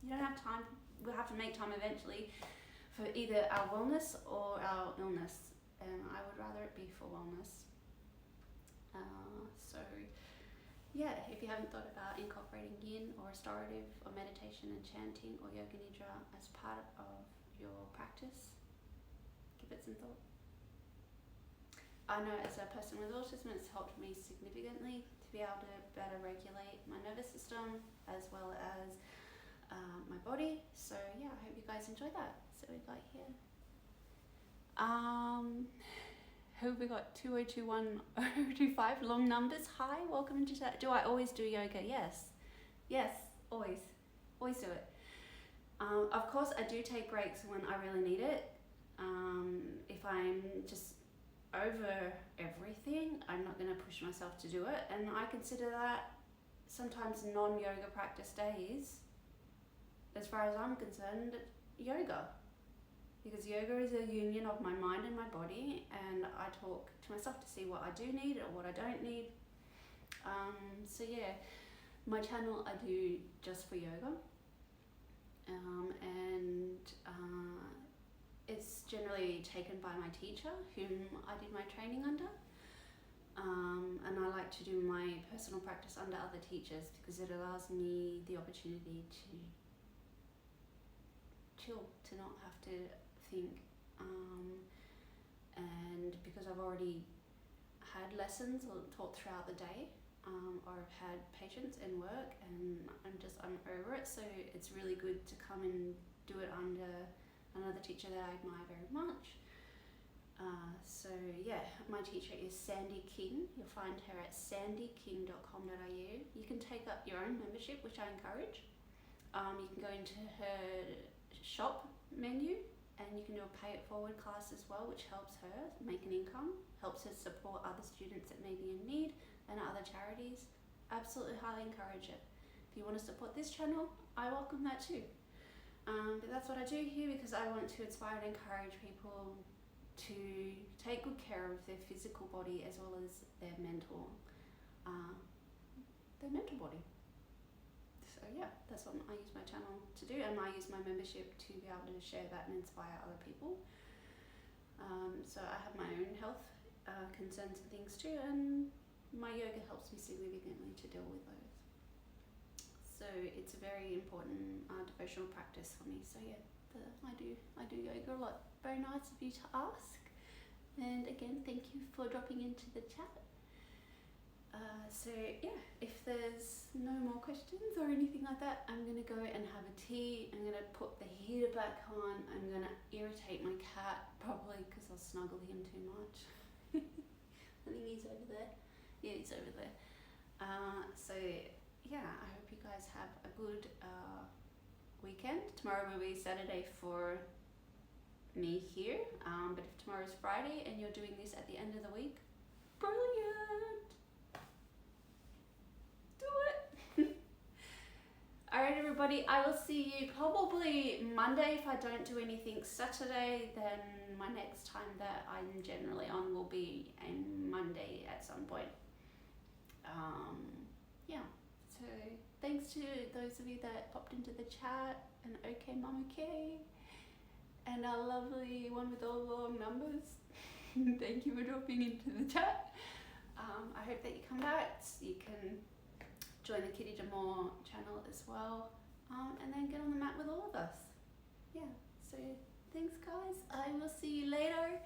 You don't have time. We'll have to make time eventually for either our wellness or our illness, and I would rather it be for wellness. So yeah, if you haven't thought about incorporating yin or restorative or meditation and chanting or Yoga Nidra as part of your practice, give it some thought. I know as a person with autism, it's helped me significantly to be able to better regulate my nervous system as well as my body. So yeah, I hope you guys enjoy that. So we've got here. Who have we got? 2021-025, long numbers. Hi, welcome to chat. Do I always do yoga? Yes, always do it. Of course, I do take breaks when I really need it. If I'm just over everything, I'm not going to push myself to do it, and I consider that sometimes non-yoga practice days, as far as I'm concerned, yoga. Because yoga is a union of my mind and my body, and I talk to myself to see what I do need or what I don't need. So yeah, my channel I do just for yoga, and it's generally taken by my teacher, whom I did my training under, and I like to do my personal practice under other teachers because it allows me the opportunity to chill, to not have to think, and because I've already had lessons or taught throughout the day, or I've had patients in work, and I'm over it, so it's really good to come and do it under another teacher that I admire very much. So yeah, my teacher is Sandy King. You'll find her at sandyking.com.au. You can take up your own membership, which I encourage. You can go into her shop menu, and you can do a pay it forward class as well, which helps her make an income, helps her support other students that may be in need and other charities. Absolutely highly encourage it. If you want to support this channel, I welcome that too. But that's what I do here, because I want to inspire and encourage people to take good care of their physical body as well as their mental body. So yeah, that's what I use my channel to do, and I use my membership to be able to share that and inspire other people. So I have my own health concerns and things too, and my yoga helps me significantly to deal with those. So it's a very important devotional practice for me. So yeah, I do yoga a lot. Very nice of you to ask, and again, thank you for dropping into the chat. So yeah, if there's no more questions or anything like that, I'm going to go and have a tea. I'm going to put the heater back on. I'm going to irritate my cat, probably because I'll snuggle him too much. I think he's over there. Yeah, he's over there. So yeah, I hope you guys have a good weekend. Tomorrow will be Saturday for me here, but if tomorrow's Friday and you're doing this at the end of the week, brilliant! Alright everybody, I will see you probably Monday if I don't do anything Saturday. Then my next time that I'm generally on will be a Monday at some point. Yeah, so thanks to those of you that popped into the chat, and okay Mama K, and our lovely one with all the long numbers. Thank you for dropping into the chat. I hope that you come back so you can join the Kitty D'Amour channel as well, and then get on the mat with all of us. Yeah, so thanks guys, I will see you later.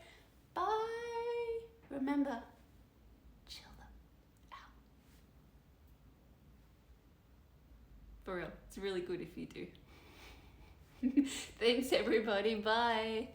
Bye. Remember, chill them out. For real, it's really good if you do. Thanks everybody, bye.